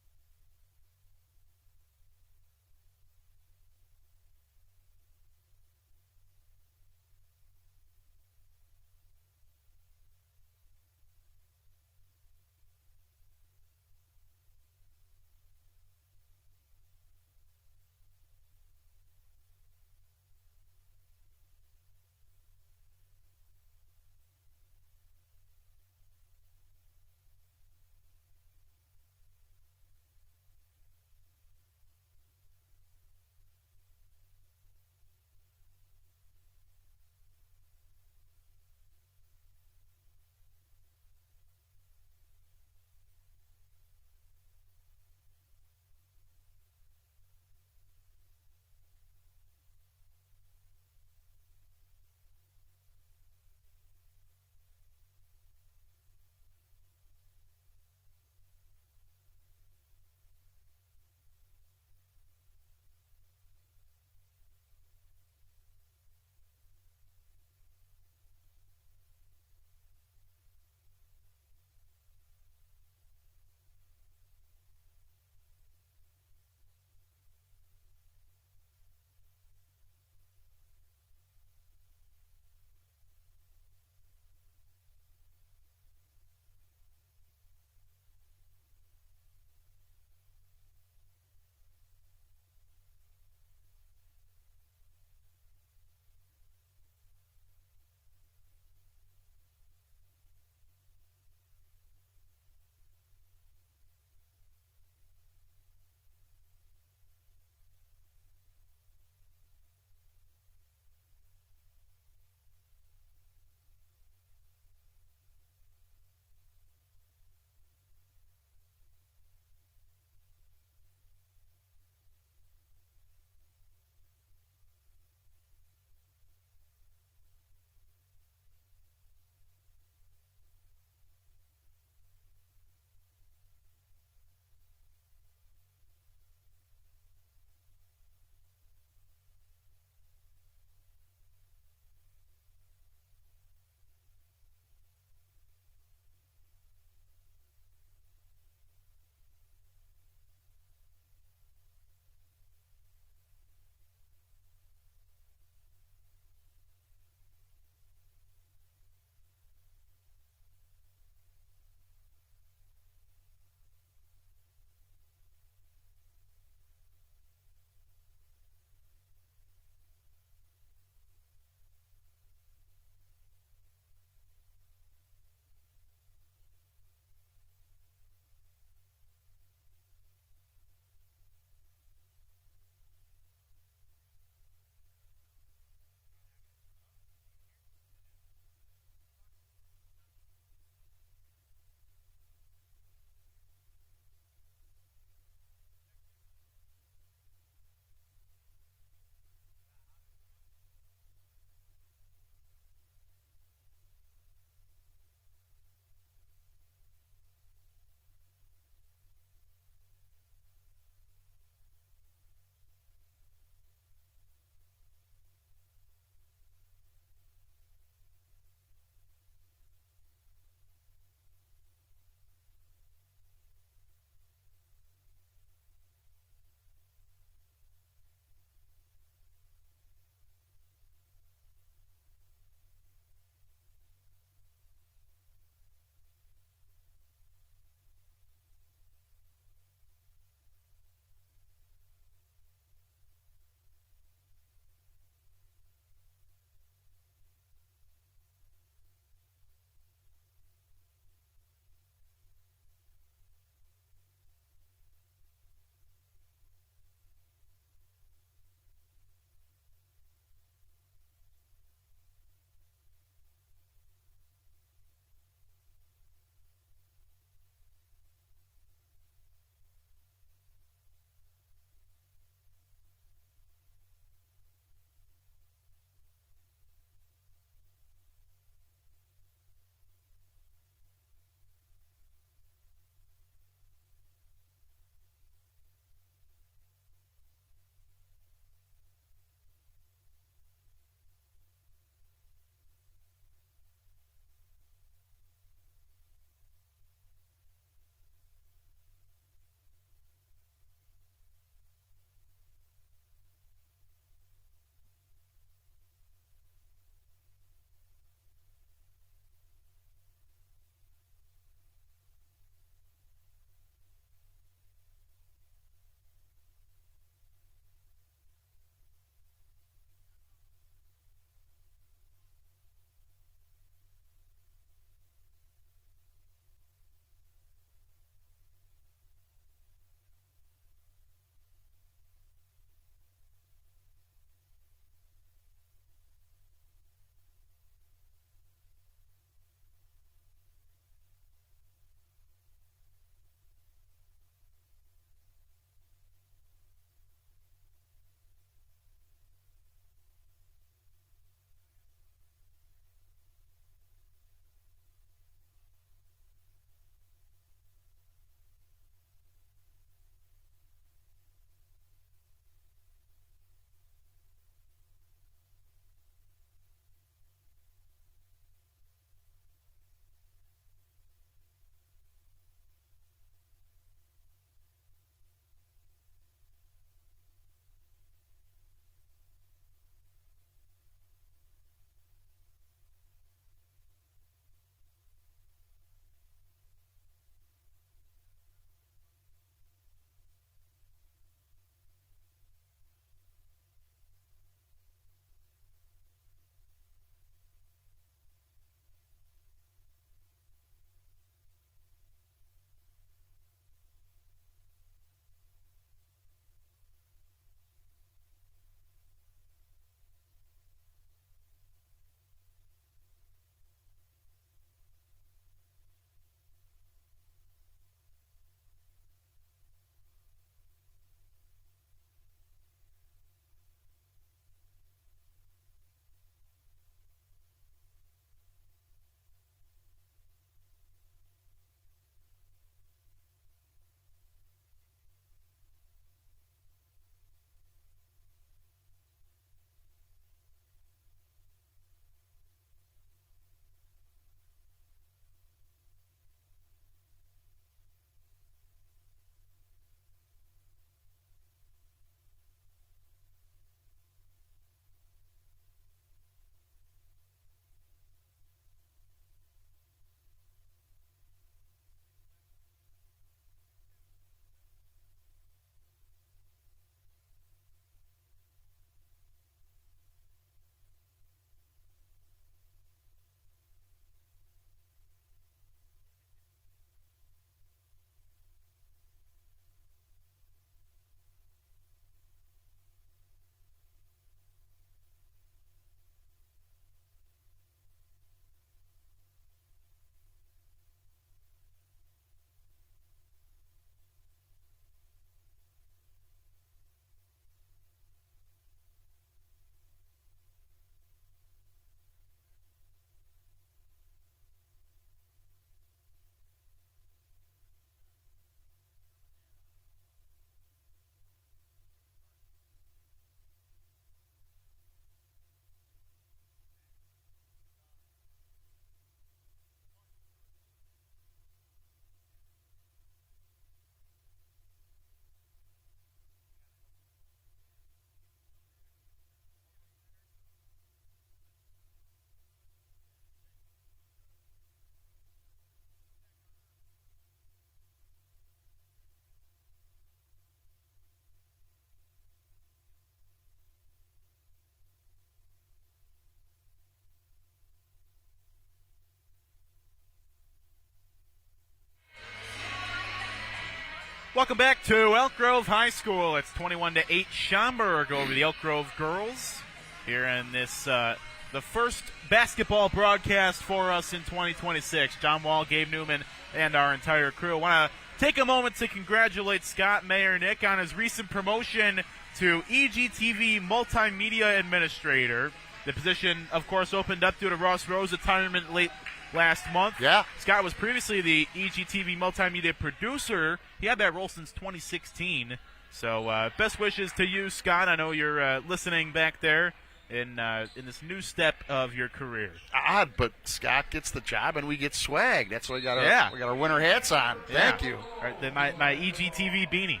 Speaker 1: Welcome back to Elk Grove High School. It's 21-8 Schaumburg over the Elk Grove girls here in this the first basketball broadcast for us in 2026. John Wall, Gabe Newman, and our entire crew. I want to take a moment to congratulate Scott Mayor Nick on his recent promotion to EGTV Multimedia Administrator. The position, of course, opened up due to Ross Rowe's retirement late last month.
Speaker 2: Yeah.
Speaker 1: Scott was previously the EGTV multimedia producer. He had that role since 2016. So best wishes to you, Scott. I know you're listening back there in this new step of your career.
Speaker 2: Odd, but Scott gets the job and we get swag. That's why we got our winter hats on. Thank you.
Speaker 1: All right, then my EGTV beanie.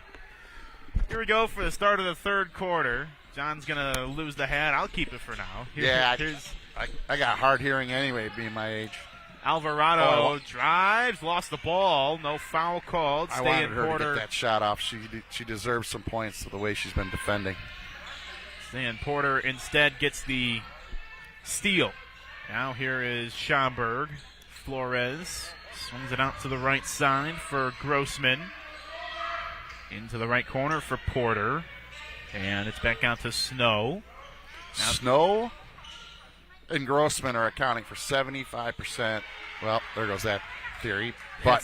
Speaker 1: Here we go for the start of the third quarter. John's going to lose the hat. I'll keep it for now.
Speaker 2: I got hard hearing anyway, being my age.
Speaker 1: Alvarado drives, lost the ball, no foul called.
Speaker 2: I wanted her to get that shot off. She deserves some points for the way she's been defending.
Speaker 1: Stan Porter instead gets the steal. Now here is Schaumburg. Flores swings it out to the right side for Grossman. Into the right corner for Porter. And it's back out to Snow.
Speaker 2: Snow and Grossman are accounting for 75%. Well, there goes that theory. But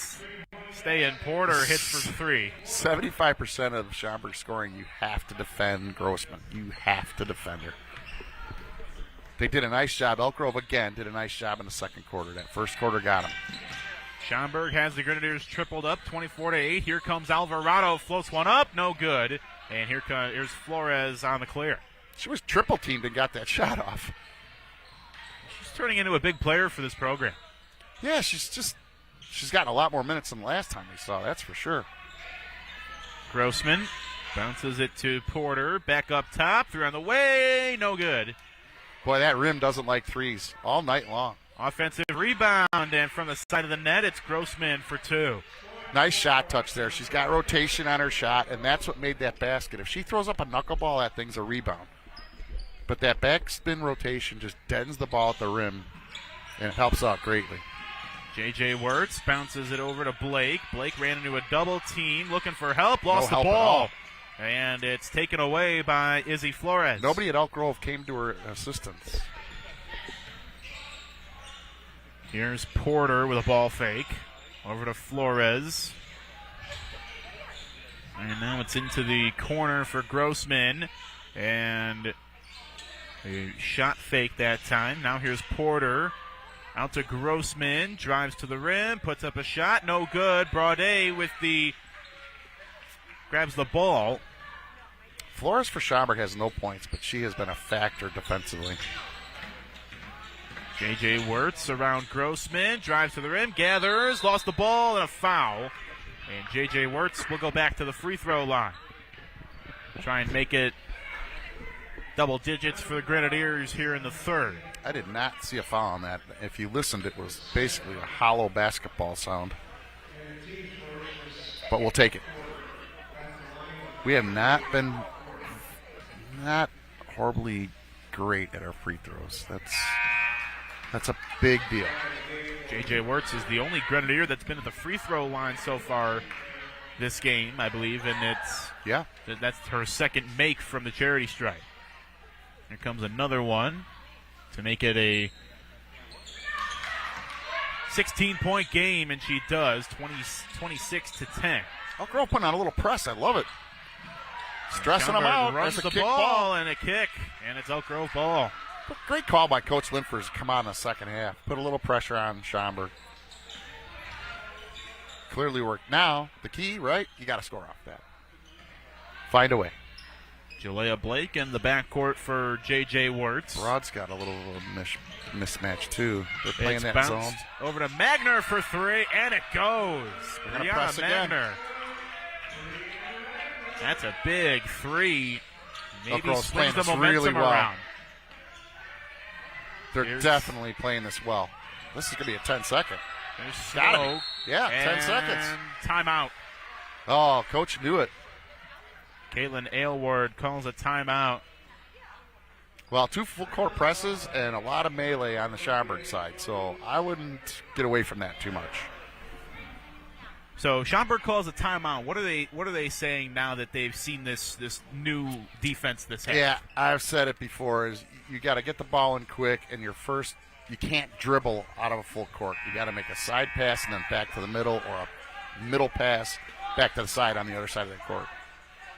Speaker 1: stay in. Porter hits for three.
Speaker 2: 75% of Schaumburg scoring, you have to defend Grossman. You have to defend her. They did a nice job. Elk Grove, again, did a nice job in the second quarter. That first quarter got them.
Speaker 1: Schaumburg has the Grenadiers tripled up, 24-8. Here comes Alvarado, floats one up, no good. And here's Flores on the clear.
Speaker 2: She was triple teamed and got that shot off.
Speaker 1: She's turning into a big player for this program.
Speaker 2: Yeah, she's gotten a lot more minutes than the last time we saw, that's for sure.
Speaker 1: Grossman bounces it to Porter, back up top, through on the way, no good.
Speaker 2: Boy, that rim doesn't like threes all night long.
Speaker 1: Offensive rebound, and from the side of the net, it's Grossman for two.
Speaker 2: Nice shot touch there. She's got rotation on her shot, and that's what made that basket. If she throws up a knuckleball, that thing's a rebound. But that backspin rotation just deadens the ball at the rim, and it helps out greatly.
Speaker 1: J.J. Wirtz bounces it over to Blake. Blake ran into a double team, looking for help, lost
Speaker 2: No
Speaker 1: the
Speaker 2: help
Speaker 1: ball. And it's taken away by Izzy Flores.
Speaker 2: Nobody at Elk Grove came to her assistance.
Speaker 1: Here's Porter with a ball fake. Over to Flores. And now it's into the corner for Grossman. And a shot fake that time. Now here's Porter. Out to Grossman. Drives to the rim. Puts up a shot. No good. Braudet grabs the ball.
Speaker 2: Flores for Schaumburg has no points, but she has been a factor defensively.
Speaker 1: J.J. Wirtz around Grossman, drives to the rim, gathers, lost the ball, and a foul. And J.J. Wirtz will go back to the free throw line. Try and make it double digits for the Grenadiers here in the third.
Speaker 2: I did not see a foul on that. If you listened, it was basically a hollow basketball sound. But we'll take it. We have not been horribly great at our free throws. That's a big deal.
Speaker 1: J.J. Wirtz is the only Grenadier that's been at the free throw line so far this game, I believe, and that's her second make from the charity stripe. Here comes another one to make it a 16-point game, and she does, 26-10.
Speaker 2: Elk Grove putting on a little press. I love it. Stressing them out.
Speaker 1: Runs the ball and a kick, and it's Elk Grove ball.
Speaker 2: Great call by Coach Linford to come out in the second half. Put a little pressure on Schaumburg. Clearly worked. Now, the key, right? You got to score off that. Find a way.
Speaker 1: Jalea Blake in the backcourt for J.J. Wirtz.
Speaker 2: Broad's got a little mismatch, too. They're playing
Speaker 1: it's
Speaker 2: that
Speaker 1: bounced
Speaker 2: zone.
Speaker 1: Over to Magner for three, and it goes.
Speaker 2: Press again.
Speaker 1: Magner. That's a big three. Maybe swings the momentum
Speaker 2: really well.
Speaker 1: around.
Speaker 2: They're definitely playing this well. This is going to be a 10-second.
Speaker 1: Gotta be.
Speaker 2: Yeah, 10 seconds.
Speaker 1: Timeout.
Speaker 2: Oh, Coach knew it.
Speaker 1: Caitlin Aylward calls a timeout.
Speaker 2: Well, 2 full-court presses and a lot of melee on the Schaumburg side, so I wouldn't get away from that too much.
Speaker 1: So Schaumburg calls a timeout. What are they saying now that they've seen this new defense this half?
Speaker 2: Yeah, I've said it before. Is you got to get the ball in quick, and you can't dribble out of a full court. You got to make a side pass and then back to the middle, or a middle pass back to the side on the other side of the court.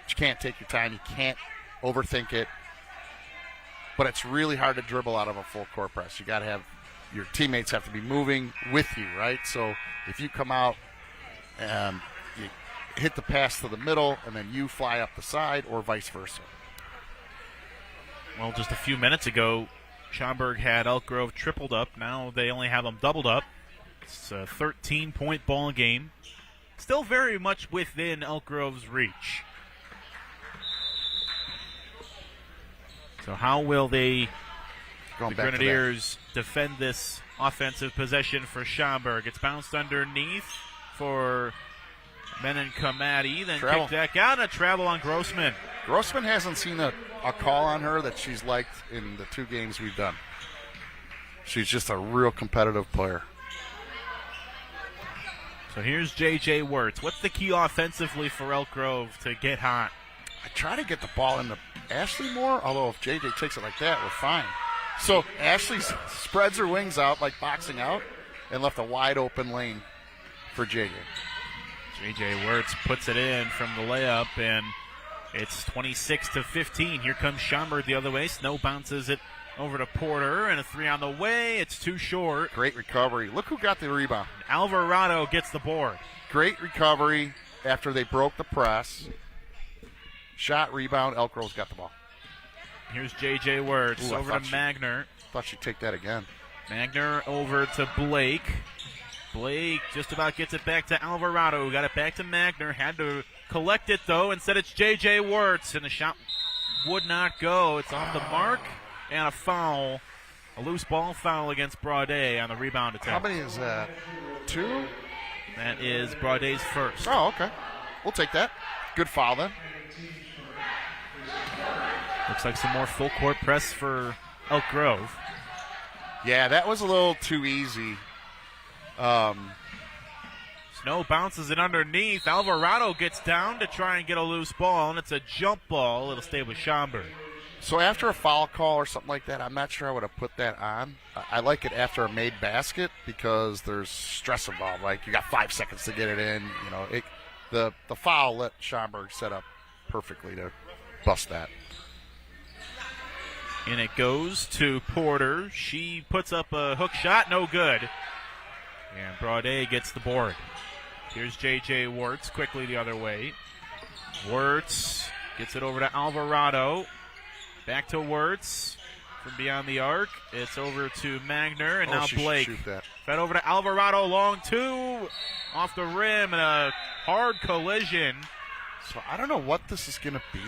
Speaker 2: But you can't take your time. You can't overthink it. But it's really hard to dribble out of a full court press. You got to have your teammates have to be moving with you, right? So if you come out. You hit the pass to the middle, and then you fly up the side, or vice versa.
Speaker 1: Well, just a few minutes ago, Schaumburg had Elk Grove tripled up. Now they only have them doubled up. It's a 13-point ball game. Still very much within Elk Grove's reach. So how will the Grenadiers defend this offensive possession for Schaumburg? It's bounced underneath for Menon Kamadi, then
Speaker 2: travel.
Speaker 1: kicked back out, and a travel on Grossman.
Speaker 2: Grossman hasn't seen a call on her that she's liked in the 2 games we've done. She's just a real competitive player.
Speaker 1: So here's J.J. Wirtz. What's the key offensively for Elk Grove to get hot?
Speaker 2: I try to get the ball into Ashley more, although if J.J. takes it like that, we're fine. So Ashley spreads her wings out like boxing out and left a wide open lane for J.J.
Speaker 1: J.J. Wirtz puts it in from the layup, and it's 26-15. Here comes Schaumburg the other way. Snow bounces it over to Porter, and a 3 on the way. It's too short.
Speaker 2: Great recovery. Look who got the rebound.
Speaker 1: Alvarado gets the board.
Speaker 2: Great recovery after they broke the press. Shot, rebound, Elk Grove's got the ball.
Speaker 1: Here's J.J. Wirtz over to Magner.
Speaker 2: Thought she'd take that again.
Speaker 1: Magner over to Blake. Blake just about gets it back to Alvarado, who got it back to Magner. Had to collect it, though. Instead, it's J.J. Wirtz, and the shot would not go. It's off the mark, and a foul. A loose ball foul against Braudet on the rebound attempt.
Speaker 2: How many is that? 2?
Speaker 1: That is Braudet's first.
Speaker 2: Oh, okay. We'll take that. Good foul, then.
Speaker 1: Looks like some more full court press for Elk Grove.
Speaker 2: Yeah, that was a little too easy.
Speaker 1: Snow bounces it underneath. Alvarado gets down to try and get a loose ball, and it's a jump ball. It'll stay with Schaumburg.
Speaker 2: So after a foul call or something like that, I'm not sure I would have put that on. I like it after a made basket because there's stress involved. Like, you got 5 seconds to get it in. You know, the foul let Schaumburg set up perfectly to bust that.
Speaker 1: And it goes to Porter. She puts up a hook shot, no good. And Braudet gets the board. Here's J.J. Wirtz quickly the other way. Wirtz gets it over to Alvarado. Back to Wirtz from beyond the arc. It's over to Magner, and now Blake. Fed over to Alvarado, long 2. Off the rim, and a hard collision.
Speaker 2: So I don't know what this is going to be.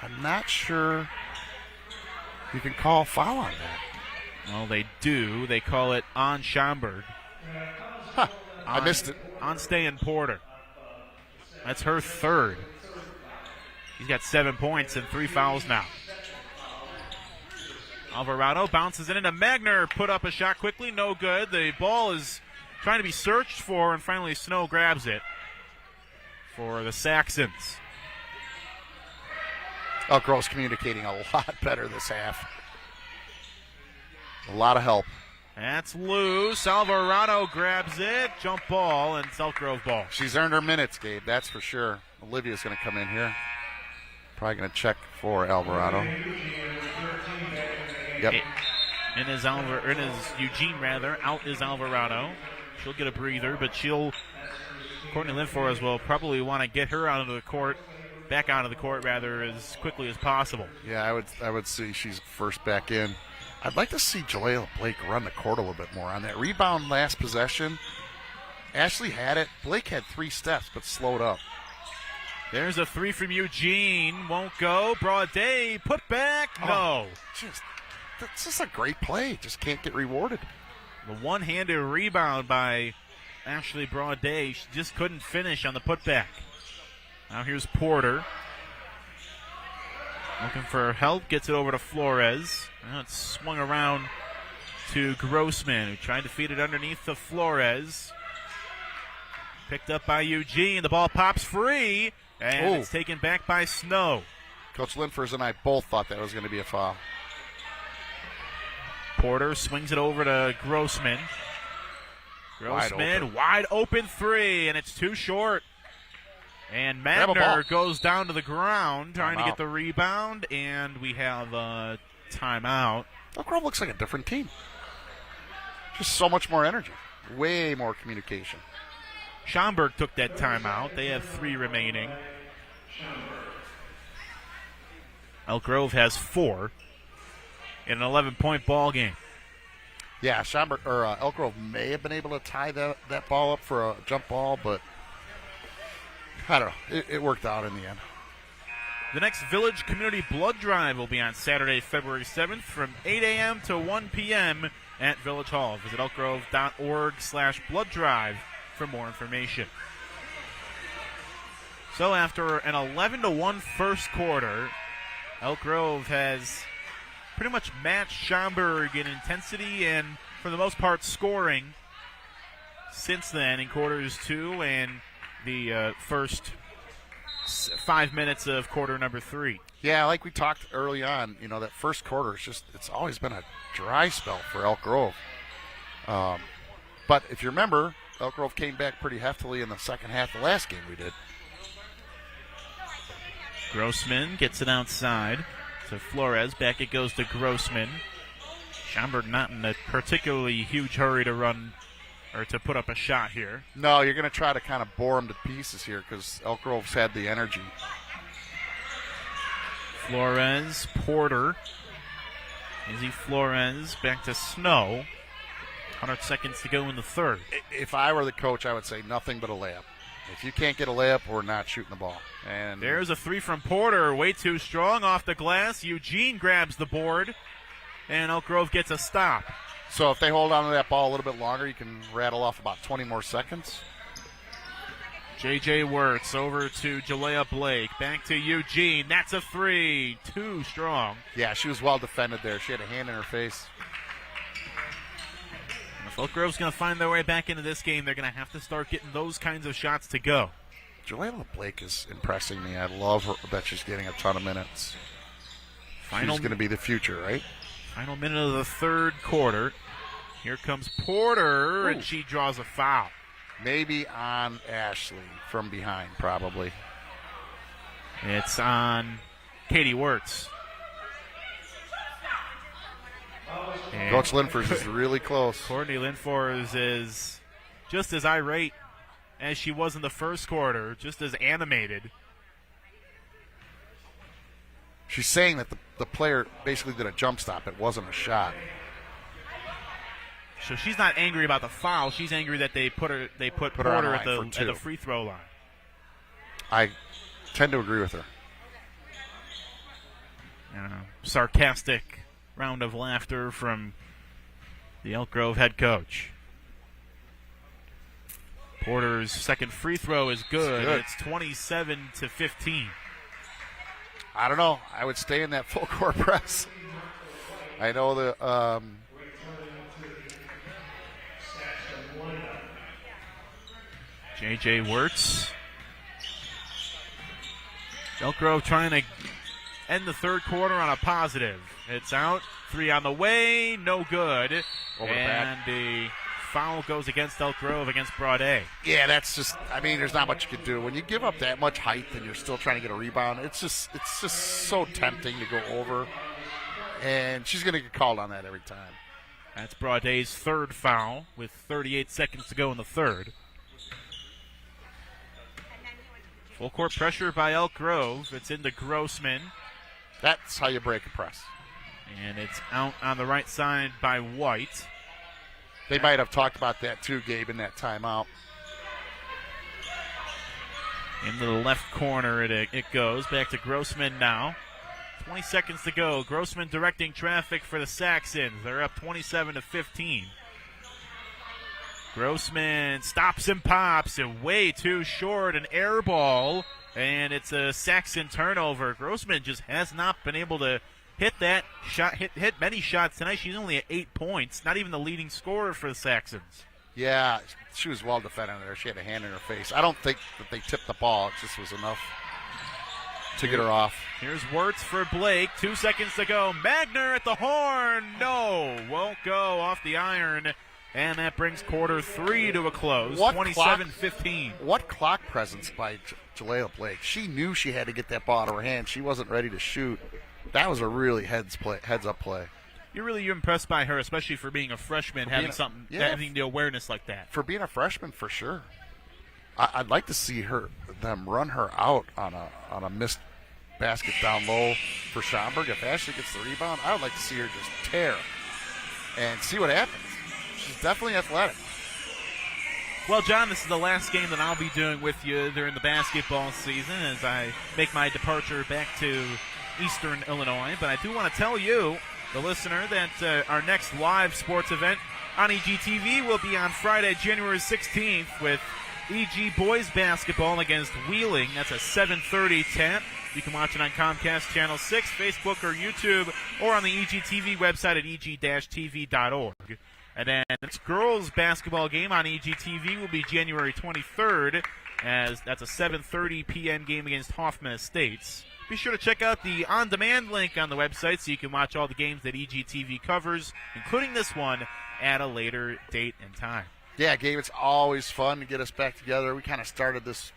Speaker 2: I'm not sure you can call a foul on that.
Speaker 1: Well, they do. They call it on Schaumburg.
Speaker 2: Huh. I missed it.
Speaker 1: On Stayan Porter. That's her third. He's got 7 points and 3 fouls now. Alvarado bounces it into Magner. Put up a shot quickly. No good. The ball is trying to be searched for, and finally Snow grabs it for the Saxons.
Speaker 2: Elk Grove's communicating a lot better this half. A lot of help.
Speaker 1: That's loose. Alvarado grabs it. Jump ball, and Elk Grove ball.
Speaker 2: She's earned her minutes, Gabe. That's for sure. Olivia's going to come in here. Probably going to check for Alvarado. Yep.
Speaker 1: In his Eugene, out is Alvarado. She'll get a breather, but Courtney Linfors will probably want to get her back out of the court as quickly as possible.
Speaker 2: Yeah, I would see she's first back in. I'd like to see Jaleel Blake run the court a little bit more. On that rebound last possession, Ashley had it. Blake had 3 steps, but slowed up.
Speaker 1: There's a 3 from Eugene. Won't go. Braudet, put back. No.
Speaker 2: This is a great play. Just can't get rewarded.
Speaker 1: The one-handed rebound by Ashley Braudet. She just couldn't finish on the putback. Now here's Porter. Looking for help. Gets it over to Flores. Now it's swung around to Grossman, who tried to feed it underneath to Flores. Picked up by Eugene. The ball pops free, and it's taken back by Snow.
Speaker 2: Coach Linfors and I both thought that was going to be a foul.
Speaker 1: Porter swings it over to Grossman. Grossman, wide open three, and it's too short. And Magner goes down to the ground trying to get the rebound, and we have a timeout.
Speaker 2: Elk Grove looks like a different team. Just so much more energy. Way more communication.
Speaker 1: Schaumburg took that timeout. They have 3 remaining. Elk Grove has 4 in an 11-point ball game.
Speaker 2: Yeah, Schaumburg or Elk Grove may have been able to tie that ball up for a jump ball, but I don't know. It worked out in the end.
Speaker 1: The next Village Community Blood Drive will be on Saturday, February 7th from 8 a.m. to 1 p.m. at Village Hall. Visit elkgrove.org/blood drive for more information. So after an 11-1 first quarter, Elk Grove has pretty much matched Schaumburg in intensity and, for the most part, scoring since then in quarters 2 and the first 5 minutes of quarter number 3.
Speaker 2: Yeah, like we talked early on, that first quarter it's always been a dry spell for Elk Grove. But if you remember, Elk Grove came back pretty heftily in the second half of the last game we did.
Speaker 1: Grossman gets it outside to Flores. Back it goes to Grossman. Schaumburg not in a particularly huge hurry to run or to put up a shot here.
Speaker 2: No, you're going to try to kind of bore them to pieces here because Elk Grove's had the energy.
Speaker 1: Flores, Porter. Izzy Flores back to Snow. 100 seconds to go in the third.
Speaker 2: If I were the coach, I would say nothing but a layup. If you can't get a layup, we're not shooting the ball. And
Speaker 1: there's a 3 from Porter, way too strong off the glass. Eugene grabs the board, and Elk Grove gets a stop.
Speaker 2: So if they hold on to that ball a little bit longer, you can rattle off about 20 more seconds.
Speaker 1: J.J. Wirtz over to Jalea Blake. Back to Eugene. That's a 3. Too strong.
Speaker 2: Yeah, she was well defended there. She had a hand in her face.
Speaker 1: If Elk Grove's going to find their way back into this game, they're going to have to start getting those kinds of shots to go.
Speaker 2: Jalea Blake is impressing me. I love her that she's getting a ton of minutes. She's going to be the future, right?
Speaker 1: Final minute of the third quarter. Here comes Porter, and she draws a foul.
Speaker 2: Maybe on Ashley from behind, probably.
Speaker 1: It's on Katie Wirtz. And
Speaker 2: Coach Linfors is really close.
Speaker 1: Courtney Linfors is just as irate as she was in the first quarter, just as animated.
Speaker 2: She's saying that the player basically did a jump stop. It wasn't a shot.
Speaker 1: So she's not angry about the foul. She's angry that they put Porter at the free throw line.
Speaker 2: I tend to agree with her.
Speaker 1: Sarcastic round of laughter from the Elk Grove head coach. Porter's second free throw is good. It's 27-15.
Speaker 2: I don't know. I would stay in that full court press. I know the
Speaker 1: J.J. Wirtz. Elk Grove trying to end the third quarter on a positive. It's out. 3 on the way. No good. And the foul goes against Elk Grove against Braudet.
Speaker 2: Yeah, that's just, there's not much you can do. When you give up that much height and you're still trying to get a rebound, it's just so tempting to go over. And she's going to get called on that every time.
Speaker 1: That's Braudet's third foul with 38 seconds to go in the third. Full court pressure by Elk Grove. It's into Grossman.
Speaker 2: That's how you break a press.
Speaker 1: And it's out on the right side by White.
Speaker 2: They might have talked about that too, Gabe, in that timeout.
Speaker 1: Into the left corner it goes. Back to Grossman now. 20 seconds to go. Grossman directing traffic for the Saxons. They're up 27-15. Grossman stops and pops, and way too short, an air ball, and it's a Saxon turnover. Grossman just has not been able to hit that shot, hit many shots tonight. She's only at 8 points, not even the leading scorer for the Saxons.
Speaker 2: Yeah, she was well defended there. She had a hand in her face. I don't think that they tipped the ball. It just was enough to get her off.
Speaker 1: Here's Wirtz for Blake. 2 seconds to go. Magner at the horn. No, won't go off the iron. And that brings quarter 3 to a close. 27-15.
Speaker 2: What clock presence by Jalea Blake. She knew she had to get that ball out of her hand. She wasn't ready to shoot. That was a really heads-up play.
Speaker 1: You're impressed by her, especially for being a freshman, having the awareness like that.
Speaker 2: For being a freshman, for sure. I'd like to see them run her out on a missed basket down low for Schaumburg. If Ashley gets the rebound, I would like to see her just tear and see what happens. She's definitely athletic.
Speaker 1: Well, John, this is the last game that I'll be doing with you during the basketball season as I make my departure back to Eastern Illinois. But I do want to tell you, the listener, that our next live sports event on EGTV will be on Friday, January 16th with EG Boys Basketball against Wheeling. That's a 7:30 tip. You can watch it on Comcast Channel 6, Facebook, or YouTube, or on the EGTV website at eg-tv.org. And then the next girls basketball game on EGTV will be January 23rd, as that's a 7:30 p.m. game against Hoffman Estates. Be sure to check out the on-demand link on the website so you can watch all the games that EGTV covers, including this one, at a later date and time.
Speaker 2: Yeah, Gabe, it's always fun to get us back together. We kind of started this,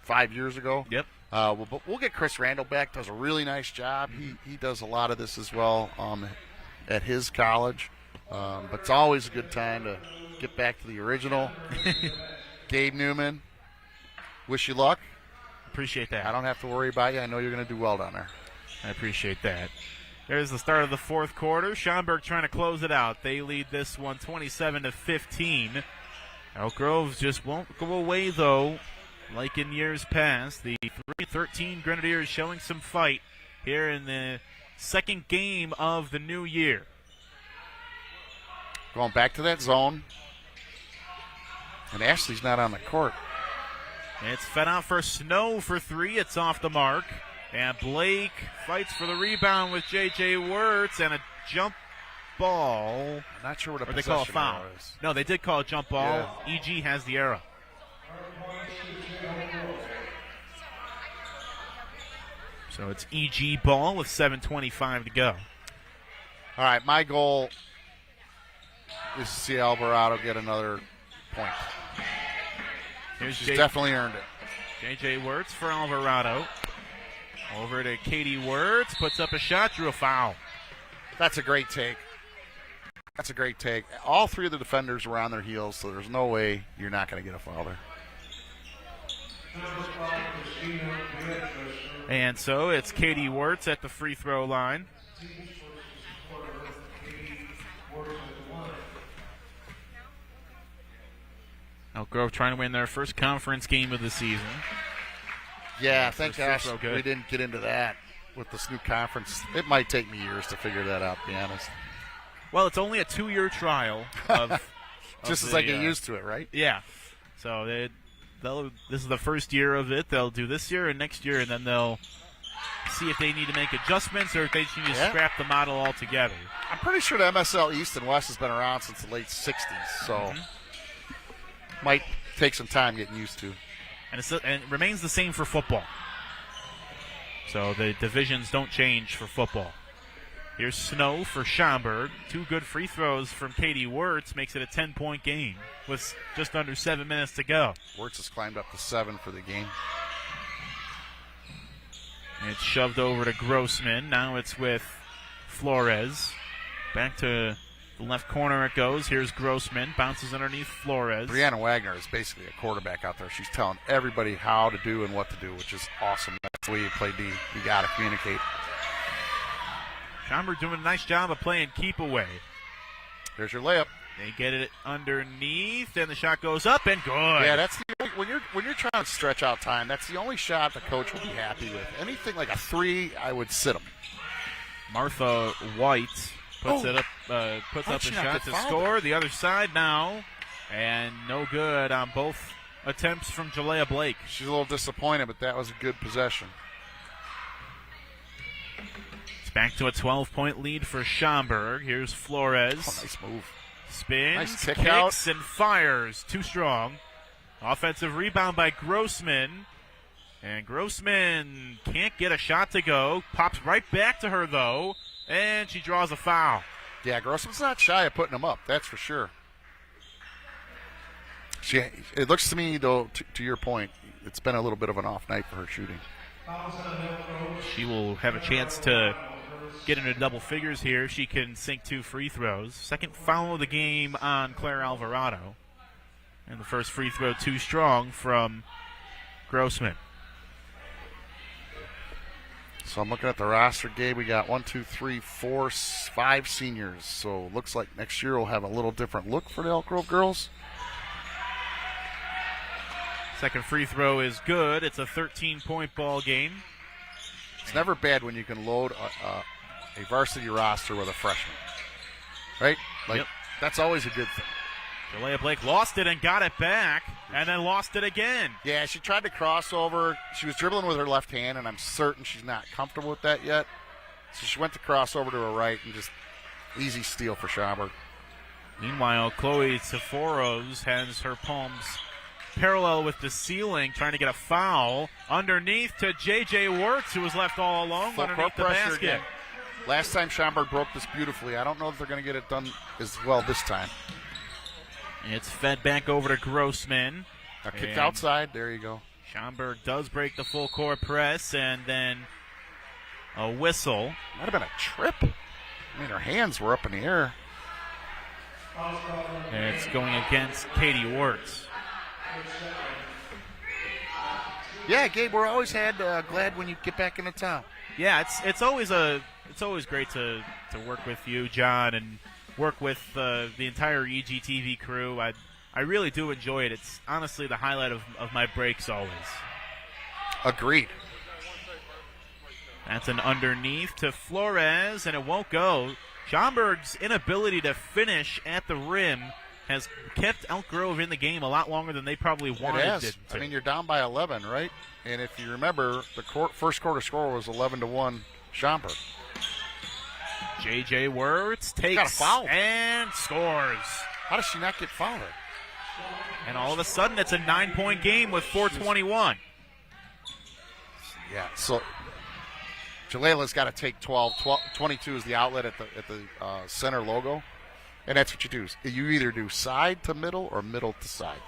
Speaker 2: 5 years ago?
Speaker 1: Yep.
Speaker 2: But we'll get Chris Randall back. Does a really nice job. He does a lot of this as well at his college. But it's always a good time to get back to the original. Gabe Newman, wish you luck.
Speaker 1: Appreciate that.
Speaker 2: I don't have to worry about you. I know you're going to do well down there.
Speaker 1: I appreciate that. There's the start of the fourth quarter. Schaumburg trying to close it out. They lead this one 27-15. Elk Grove just won't go away, though, like in years past. The 3-13 Grenadiers showing some fight here in the second game of the new year.
Speaker 2: Going back to that zone. And Ashley's not on the court.
Speaker 1: It's fed out for Snow for 3. It's off the mark. And Blake fights for the rebound with J.J. Wirtz and a jump ball.
Speaker 2: I'm not sure what a
Speaker 1: or they call a foul.
Speaker 2: Is.
Speaker 1: No, they did call a jump ball.
Speaker 2: Yeah.
Speaker 1: EG has the arrow. So it's EG ball with 7:25 to go.
Speaker 2: All right, my goal is to see Alvarado get another point. She's definitely earned it.
Speaker 1: J.J. Wirtz for Alvarado. Over to Katie Wirtz, puts up a shot, drew a foul.
Speaker 2: That's a great take. All three of the defenders were on their heels, so there's no way you're not going to get a foul there.
Speaker 1: And so it's Katie Wirtz at the free throw line. Elk Grove trying to win their first conference game of the season.
Speaker 2: Yeah, thank gosh we didn't get into that with this new conference. It might take me years to figure that out, to be honest.
Speaker 1: Well, it's only a 2-year trial of
Speaker 2: just as I get used to it, right?
Speaker 1: Yeah. So this is the first year of it. They'll do this year and next year, and then they'll see if they need to make adjustments or if they should just scrap the model altogether.
Speaker 2: I'm pretty sure the MSL East and West has been around since the late 60s, so might take some time getting used to.
Speaker 1: And it remains the same for football. So the divisions don't change for football. Here's Snow for Schaumburg. 2 good free throws from Katie Wirtz makes it a 10-point game with just under 7 minutes to go.
Speaker 2: Wirtz has climbed up to 7 for the game.
Speaker 1: And it's shoved over to Grossman. Now it's with Flores. Back to the left corner it goes. Here's Grossman. Bounces underneath Flores.
Speaker 2: Brianna Wagner is basically a quarterback out there. She's telling everybody how to do and what to do, which is awesome. That's the way you play D. You got to communicate.
Speaker 1: Schaumburg doing a nice job of playing keep away.
Speaker 2: There's your layup.
Speaker 1: They get it underneath, and the shot goes up and good.
Speaker 2: Yeah, that's when you're trying to stretch out time. That's the only shot the coach will be happy with. Anything like a 3, I would sit him.
Speaker 1: Martha White puts up a shot to score. The other side now, and no good on both attempts from Jalea Blake.
Speaker 2: She's a little disappointed, but that was a good possession. It's
Speaker 1: back to a 12-point lead for Schaumburg. Here's Flores.
Speaker 2: Oh, nice move.
Speaker 1: Spins,
Speaker 2: Nice kick
Speaker 1: kicks,
Speaker 2: out.
Speaker 1: and fires. Too strong. Offensive rebound by Grossman. And Grossman can't get a shot to go. Pops right back to her, though. And she draws a foul.
Speaker 2: Yeah, Grossman's not shy of putting them up. That's for sure. It looks to me, though, to your point, it's been a little bit of an off night for her shooting.
Speaker 1: She will have a chance to get into double figures here if she can sink 2 free throws. Second foul of the game on Claire Alvarado. And the first free throw too strong from Grossman.
Speaker 2: So I'm looking at the roster, Gabe. We got 1, 2, 3, 4, 5 seniors. So looks like next year we'll have a little different look for the Elk Grove girls.
Speaker 1: Second free throw is good. It's a 13-point ball game.
Speaker 2: It's never bad when you can load a varsity roster with a freshman, right? Like,
Speaker 1: Yep.
Speaker 2: That's always a good thing.
Speaker 1: Jalea Blake lost it and got it back, and then lost it again.
Speaker 2: Yeah, she tried to cross over. She was dribbling with her left hand, and I'm certain she's not comfortable with that yet. So she went to cross over to her right, and just easy steal for Schaumburg.
Speaker 1: Meanwhile, Chloe Seforos has her palms parallel with the ceiling, trying to get a foul. Underneath to J.J. Wirtz, who was left all alone
Speaker 2: Full
Speaker 1: underneath the
Speaker 2: court pressure
Speaker 1: basket.
Speaker 2: again. Last time Schaumburg broke this beautifully. I don't know if they're going to get it done as well this time.
Speaker 1: It's fed back over to Grossman.
Speaker 2: Kicked
Speaker 1: And
Speaker 2: outside. There you go.
Speaker 1: Schaumburg does break the full court press, and then a whistle.
Speaker 2: Might have been a trip. I mean, her hands were up in the air.
Speaker 1: And it's going against Katie Wirtz.
Speaker 2: Yeah, Gabe, we're always glad when you get back into town.
Speaker 1: Yeah, it's always great to work with you, John, and work with the entire EGTV crew. I really do enjoy it. It's honestly the highlight of my breaks always.
Speaker 2: Agreed.
Speaker 1: That's an underneath to Flores, and it won't go. Schaumburg's inability to finish at the rim has kept Elk Grove in the game a lot longer than they probably wanted it to.
Speaker 2: I mean, you're down by 11, right? And if you remember, the first quarter score was 11-1 Schaumburg.
Speaker 1: J.J. Wirtz takes
Speaker 2: Got a foul.
Speaker 1: and scores.
Speaker 2: How does she not get fouled?
Speaker 1: And all of a sudden, it's a 9-point game with 4:21.
Speaker 2: Yeah, so Jalela's got to take 12. 22 is the outlet at the center logo. And that's what you do. You either do side to middle or middle to side.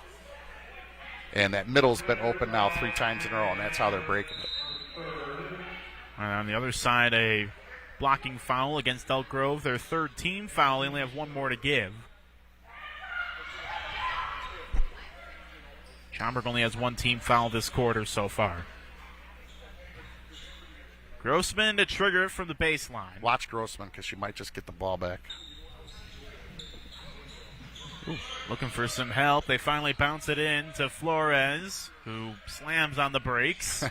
Speaker 2: And that middle's been open now 3 times in a row, and that's how they're breaking it.
Speaker 1: And on the other side, a blocking foul against Elk Grove. Their third team foul. They only have one more to give. Schaumburg only has one team foul this quarter so far. Grossman to trigger it from the baseline.
Speaker 2: Watch Grossman because she might just get the ball back.
Speaker 1: Ooh, looking for some help. They finally bounce it in to Flores, who slams on the brakes.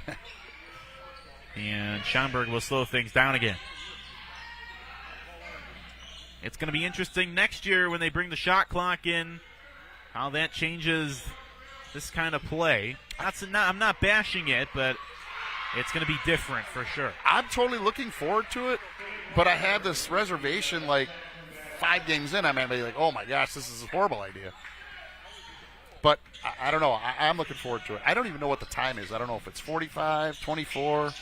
Speaker 1: And Schaumburg will slow things down again. It's going to be interesting next year when they bring the shot clock in, how that changes this kind of play. I'm not bashing it, but it's going to be different for sure.
Speaker 2: I'm totally looking forward to it, but I have this reservation, like 5 games in, I might be like, oh my gosh, this is a horrible idea. But I don't know. I'm looking forward to it. I don't even know what the time is. I don't know if it's 45, 24.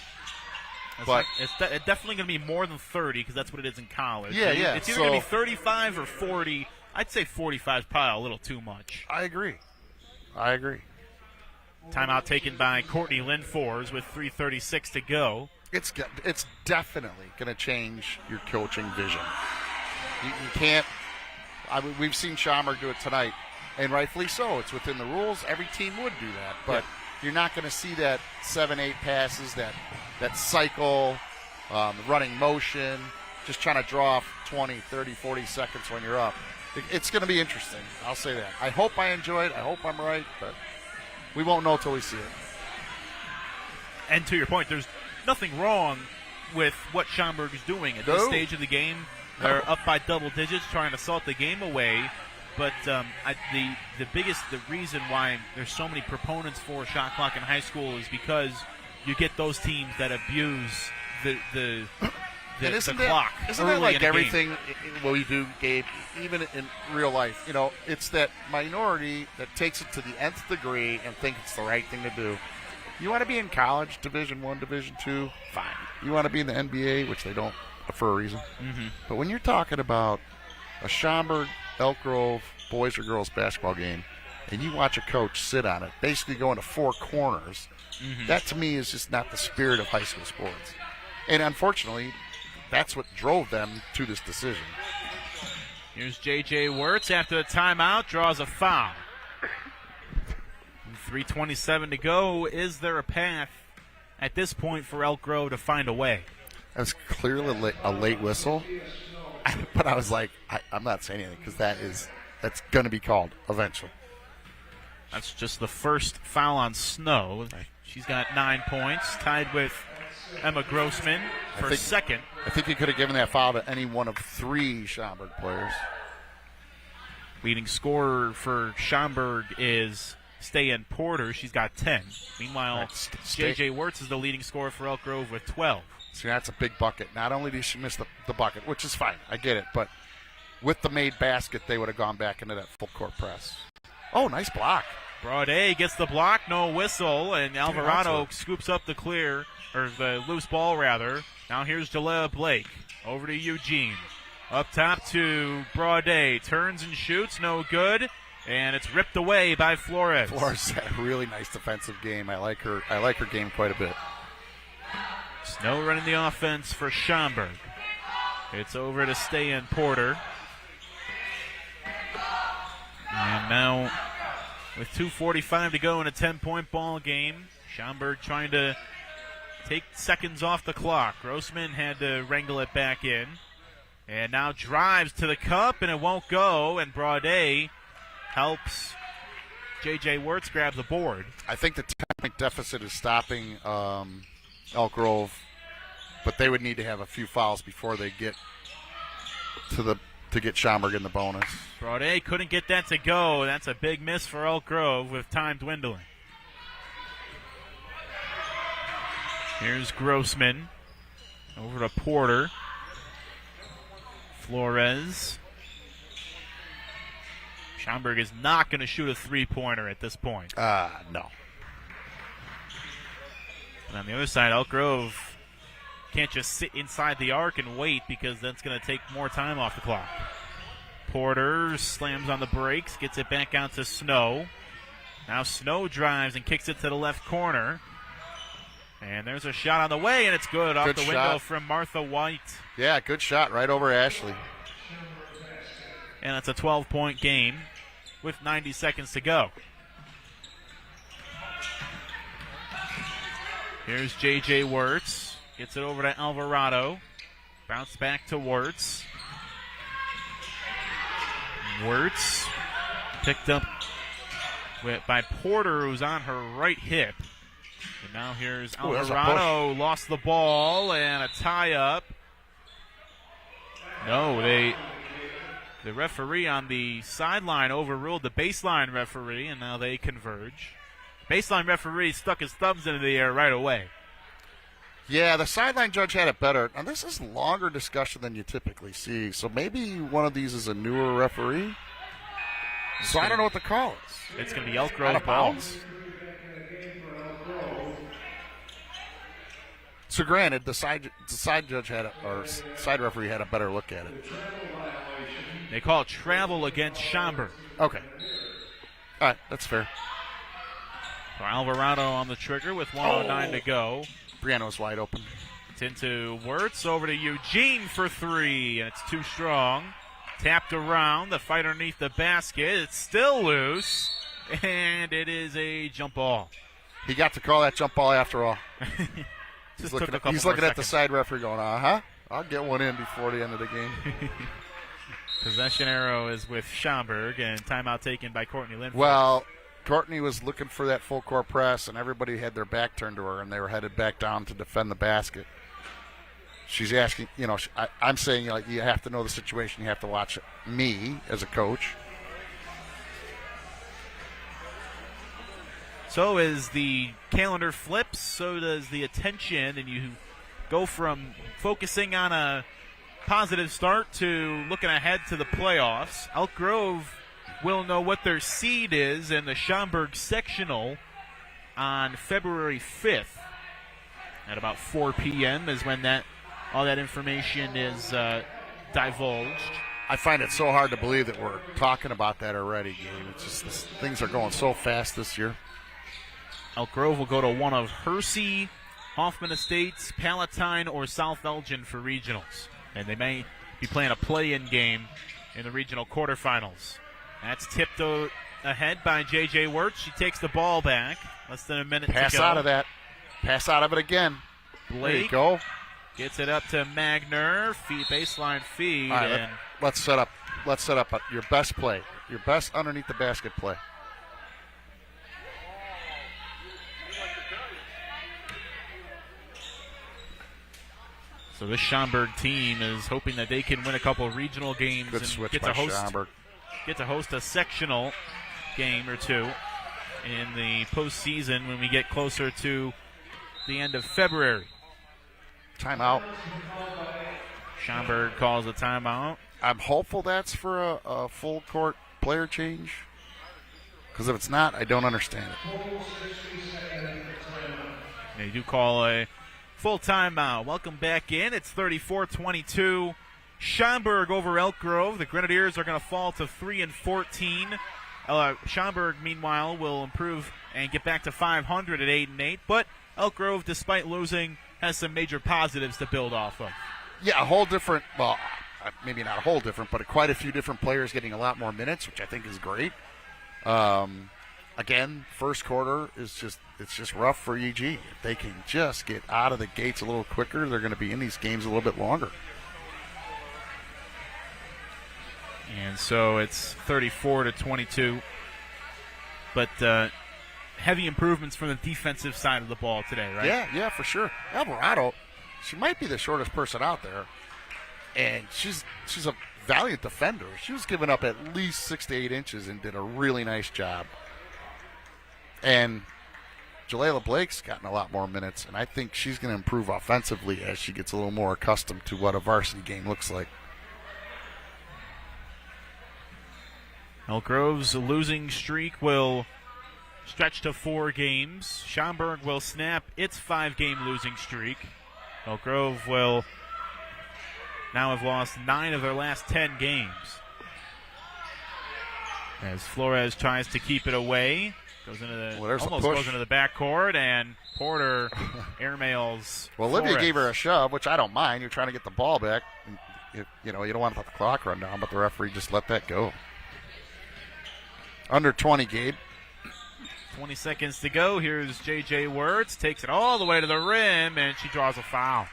Speaker 2: But
Speaker 1: it's definitely going to be more than 30 because that's what it is in college.
Speaker 2: Yeah, yeah.
Speaker 1: It's either going to be 35 or 40. I'd say 45 is probably a little too much.
Speaker 2: I agree.
Speaker 1: Timeout taken by Courtney Lindfors with 3:36 to go.
Speaker 2: It's definitely going to change your coaching vision. You can't. We've seen Schaumburg do it tonight, and rightfully so. It's within the rules. Every team would do that, but you're not going to see that 7-8 passes, that cycle, running motion, just trying to draw off 20, 30, 40 seconds when you're up. It's going to be interesting. I'll say that. I hope I enjoy it. I hope I'm right, but we won't know till we see it.
Speaker 1: And to your point, there's nothing wrong with what Schaumburg is doing at this stage of the game. They're up by double digits, trying to salt the game away. But the reason why there's so many proponents for shot clock in high school is because you get those teams that abuse the the
Speaker 2: isn't
Speaker 1: clock.
Speaker 2: Isn't that like everything we do, Gabe, even in real life? You know, it's that minority that takes it to the nth degree and thinks it's the right thing to do. You want to be in college, Division I, Division II, fine. You want to be in the NBA, which they don't for a reason.
Speaker 1: Mm-hmm.
Speaker 2: But when you're talking about a Schaumburg, Elk Grove boys or girls basketball game, and you watch a coach sit on it, basically go into four corners, that to me is just not the spirit of high school sports. And unfortunately, that's what drove them to this decision.
Speaker 1: Here's J.J. Wirtz after the timeout, draws a foul. 3:27 to go. Is there a path at this point for Elk Grove to find a way?
Speaker 2: That's clearly a late whistle, but I was like, I'm not saying anything because that's going to be called eventually.
Speaker 1: That's just the first foul on Snow. She's got 9 points, tied with Emma Grossman for second.
Speaker 2: I think you could have given that foul to any one of three Schaumburg players.
Speaker 1: Leading scorer for Schaumburg is Stay-In Porter. She's got 10. Meanwhile, J.J. Wirtz is the leading scorer for Elk Grove with 12.
Speaker 2: See, that's a big bucket. Not only did she miss the bucket, which is fine, I get it, but with the made basket, they would have gone back into that full court press. Oh, nice block.
Speaker 1: Braudet gets the block, no whistle, and Alvarado scoops up the loose ball rather. Now here's Jalea Blake. Over to Eugene. Up top to Braudet. Turns and shoots, no good. And it's ripped away by Flores.
Speaker 2: Flores had a really nice defensive game. I like her game quite a bit.
Speaker 1: Snow running the offense for Schaumburg. It's over to Stay-In Porter. And now, with 2:45 to go in a 10-point ball game, Schaumburg trying to take seconds off the clock. Grossman had to wrangle it back in. And now drives to the cup, and it won't go. And Braudet helps J.J. Wirtz grab the board. I
Speaker 2: think the 10-point deficit is stopping Elk Grove, but they would need to have a few fouls before they get to get Schaumburg in the bonus.
Speaker 1: Braudet couldn't get that to go. That's a big miss for Elk Grove with time dwindling. Here's Grossman. Over to Porter. Flores. Schaumburg is not going to shoot a three-pointer at this point.
Speaker 2: No.
Speaker 1: And on the other side, Elk Grove can't just sit inside the arc and wait because that's going to take more time off the clock. Porter slams on the brakes, gets it back out to Snow. Now Snow drives and kicks it to the left corner. And there's a shot on the way, and it's good off the window from Martha White.
Speaker 2: Yeah, good shot right over Ashley.
Speaker 1: And it's a 12-point game with 90 seconds to go. Here's J.J. Wirtz. Gets it over to Alvarado. Bounce back to Wirtz. Wirtz picked up by Porter, who's on her right hip. And now here's Alvarado. Lost the ball and a tie-up. No, the referee on the sideline overruled the baseline referee, and now they converge. Baseline referee stuck his thumbs into the air right away.
Speaker 2: Yeah, the sideline judge had it better. Now, this is longer discussion than you typically see, so maybe one of these is a newer referee. So I don't know what the call is.
Speaker 1: It's going to be Elk Grove ball.
Speaker 2: So granted, the side judge side referee had a better look at it.
Speaker 1: They call it travel against Schaumburg.
Speaker 2: Okay. All right, that's fair.
Speaker 1: So Alvarado on the trigger with 1:09 to go.
Speaker 2: Brianna's wide open.
Speaker 1: It's into Wirtz, over to Eugene for three, and it's too strong. Tapped around, the fight underneath the basket. It's still loose, and it is a jump ball.
Speaker 2: He got to call that jump ball after all.
Speaker 1: He's
Speaker 2: looking at the side referee going, I'll get one in before the end of the game.
Speaker 1: Possession arrow is with Schaumburg, and timeout taken by Courtney Linford.
Speaker 2: Well, Courtney was looking for that full court press, and everybody had their back turned to her, and they were headed back down to defend the basket. She's asking, I'm saying, you have to know the situation. You have to watch me as a coach.
Speaker 1: So as the calendar flips, so does the attention, and you go from focusing on a positive start to looking ahead to the playoffs. Elk Grove will know what their seed is in the Schaumburg sectional on February 5th. At about 4 p.m. is when all that information is divulged.
Speaker 2: I find it so hard to believe that we're talking about that already, Gabe. It's just things are going so fast this year.
Speaker 1: Elk Grove will go to one of Hersey, Hoffman Estates, Palatine, or South Elgin for regionals. And they may be playing a play-in game in the regional quarterfinals. That's tipped ahead by J.J. Wirtz. She takes the ball back. Less than a minute to go.
Speaker 2: Pass out of that. Pass out of it again.
Speaker 1: Blake
Speaker 2: there you go.
Speaker 1: Gets it up to Magner. Baseline feed.
Speaker 2: All right,
Speaker 1: and
Speaker 2: let's set up your best play. Your best underneath the basket play.
Speaker 1: So this Schaumburg team is hoping that they can win a couple regional games
Speaker 2: Good
Speaker 1: and
Speaker 2: switch
Speaker 1: get
Speaker 2: by
Speaker 1: to
Speaker 2: Schaumburg.
Speaker 1: host a sectional game or two in the postseason when we get closer to the end of February.
Speaker 2: Timeout.
Speaker 1: Schaumburg calls a timeout.
Speaker 2: I'm hopeful that's for a full court player change. Because if it's not, I don't understand it.
Speaker 1: They do call a full timeout. Welcome back in. It's 34-22. Schaumburg over Elk Grove. The Grenadiers are going to fall to 3-14. Schaumburg, meanwhile, will improve and get back to 500 at 8-8. But Elk Grove, despite losing, has some major positives to build off of.
Speaker 2: Yeah, a whole different, well, maybe not a whole different, but quite a few different players getting a lot more minutes, which I think is great. Again, first quarter is just rough for EG. If they can just get out of the gates a little quicker, they're going to be in these games a little bit longer.
Speaker 1: And so it's 34-22. But heavy improvements from the defensive side of the ball today, right?
Speaker 2: Yeah, for sure. Alvarado, she might be the shortest person out there, and she's a valiant defender. She was giving up at least 6 to 8 inches and did a really nice job. And Jalala Blake's gotten a lot more minutes, and I think she's going to improve offensively as she gets a little more accustomed to what a varsity game looks like.
Speaker 1: Elk Grove's losing streak will stretch to 4 games. Schaumburg will snap its 5-game losing streak. Elk Grove will now have lost 9 of their last 10 games. As Flores tries to keep it away, goes into the backcourt, and Porter airmails.
Speaker 2: Well,
Speaker 1: Flores.
Speaker 2: Olivia gave her a shove, which I don't mind. You're trying to get the ball back. You don't want to let the clock run down, but the referee just let that go. Under 20, Gabe.
Speaker 1: 20 seconds to go. Here's J.J. Wirtz. Takes it all the way to the rim, and she draws a foul.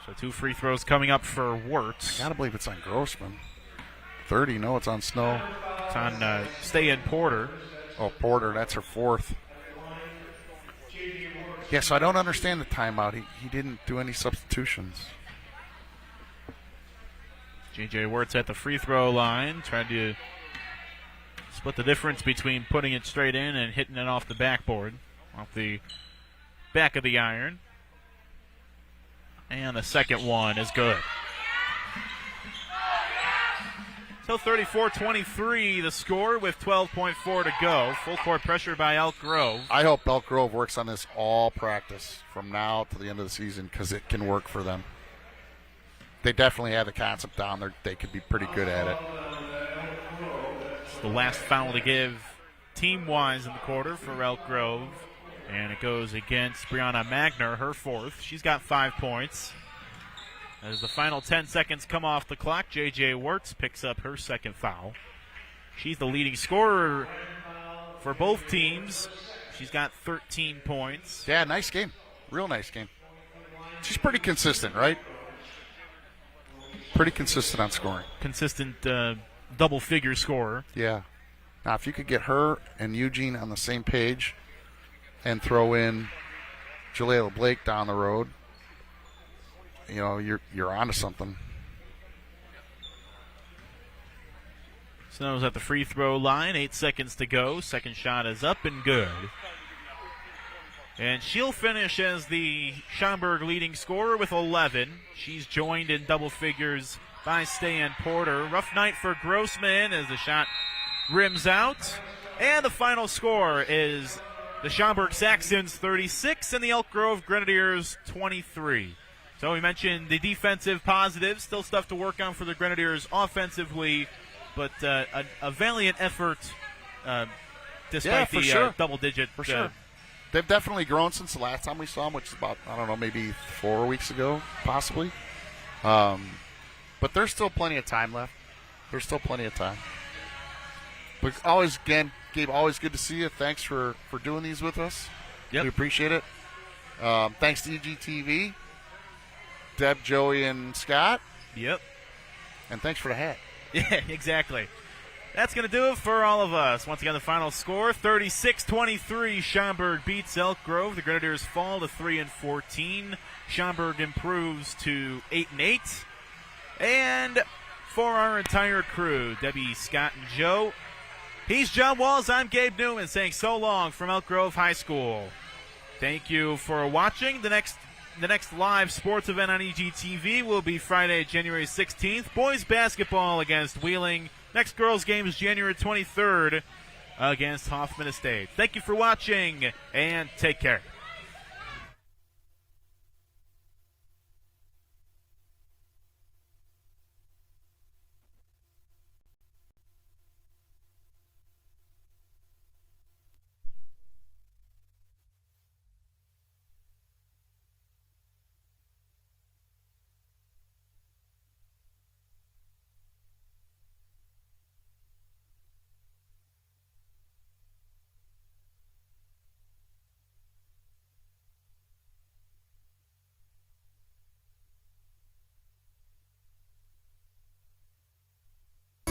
Speaker 1: So 2 free throws coming up for Wirtz.
Speaker 2: I gotta believe it's on Grossman. 30, no, it's on Snow.
Speaker 1: It's on Stay-In Porter.
Speaker 2: Oh, Porter, that's her 4th. Yeah, so I don't understand the timeout. He didn't do any substitutions.
Speaker 1: J.J. Wirtz at the free throw line, trying to split the difference between putting it straight in and hitting it off the backboard, off the back of the iron. And the second one is good. So 34-23 the score with 12.4 to go. Full court pressure by Elk Grove.
Speaker 2: I hope Elk Grove works on this all practice from now to the end of the season because it can work for them. They definitely have the concept down there. They could be pretty good at it.
Speaker 1: The last foul to give team-wise in the quarter for Elk Grove. And it goes against Brianna Magner, her 4th. She's got 5 points. As the final 10 seconds come off the clock, J.J. Wirtz picks up her 2nd foul. She's the leading scorer for both teams. She's got 13 points.
Speaker 2: Yeah, nice game. Real nice game. She's pretty consistent, right? Pretty consistent on scoring.
Speaker 1: Consistent double-figure scorer.
Speaker 2: Yeah. Now, if you could get her and Eugene on the same page and throw in Jalala Blake down the road, you're onto something.
Speaker 1: Snow's at the free throw line. 8 seconds to go. Second shot is up and good. And she'll finish as the Schaumburg leading scorer with 11. She's joined in double figures by Stan Porter. Rough night for Grossman as the shot rims out. And the final score is the Schaumburg Saxons 36 and the Elk Grove Grenadiers 23. So we mentioned the defensive positives, still stuff to work on for the Grenadiers offensively, but a valiant effort despite the
Speaker 2: sure.
Speaker 1: double-digit.
Speaker 2: For sure. They've definitely grown since the last time we saw them, which is about, I don't know, maybe 4 weeks ago, possibly. But there's still plenty of time left. There's still plenty of time. But always, again, Gabe, always good to see you. Thanks for doing these with us.
Speaker 1: Yep.
Speaker 2: We appreciate it. Thanks to EGTV, Deb, Joey, and Scott.
Speaker 1: Yep.
Speaker 2: And thanks for the hat.
Speaker 1: Yeah, exactly. That's going to do it for all of us. Once again, the final score, 36-23. Schaumburg beats Elk Grove. The Grenadiers fall to 3-14. Schaumburg improves to 8-8. And for our entire crew, Debbie, Scott, and Joe, he's John Walls. I'm Gabe Newman saying so long from Elk Grove High School. Thank you for watching. The next live sports event on EGTV will be Friday, January 16th. Boys basketball against Wheeling. Next girls game is January 23rd against Hoffman Estates. Thank you for watching, and take care.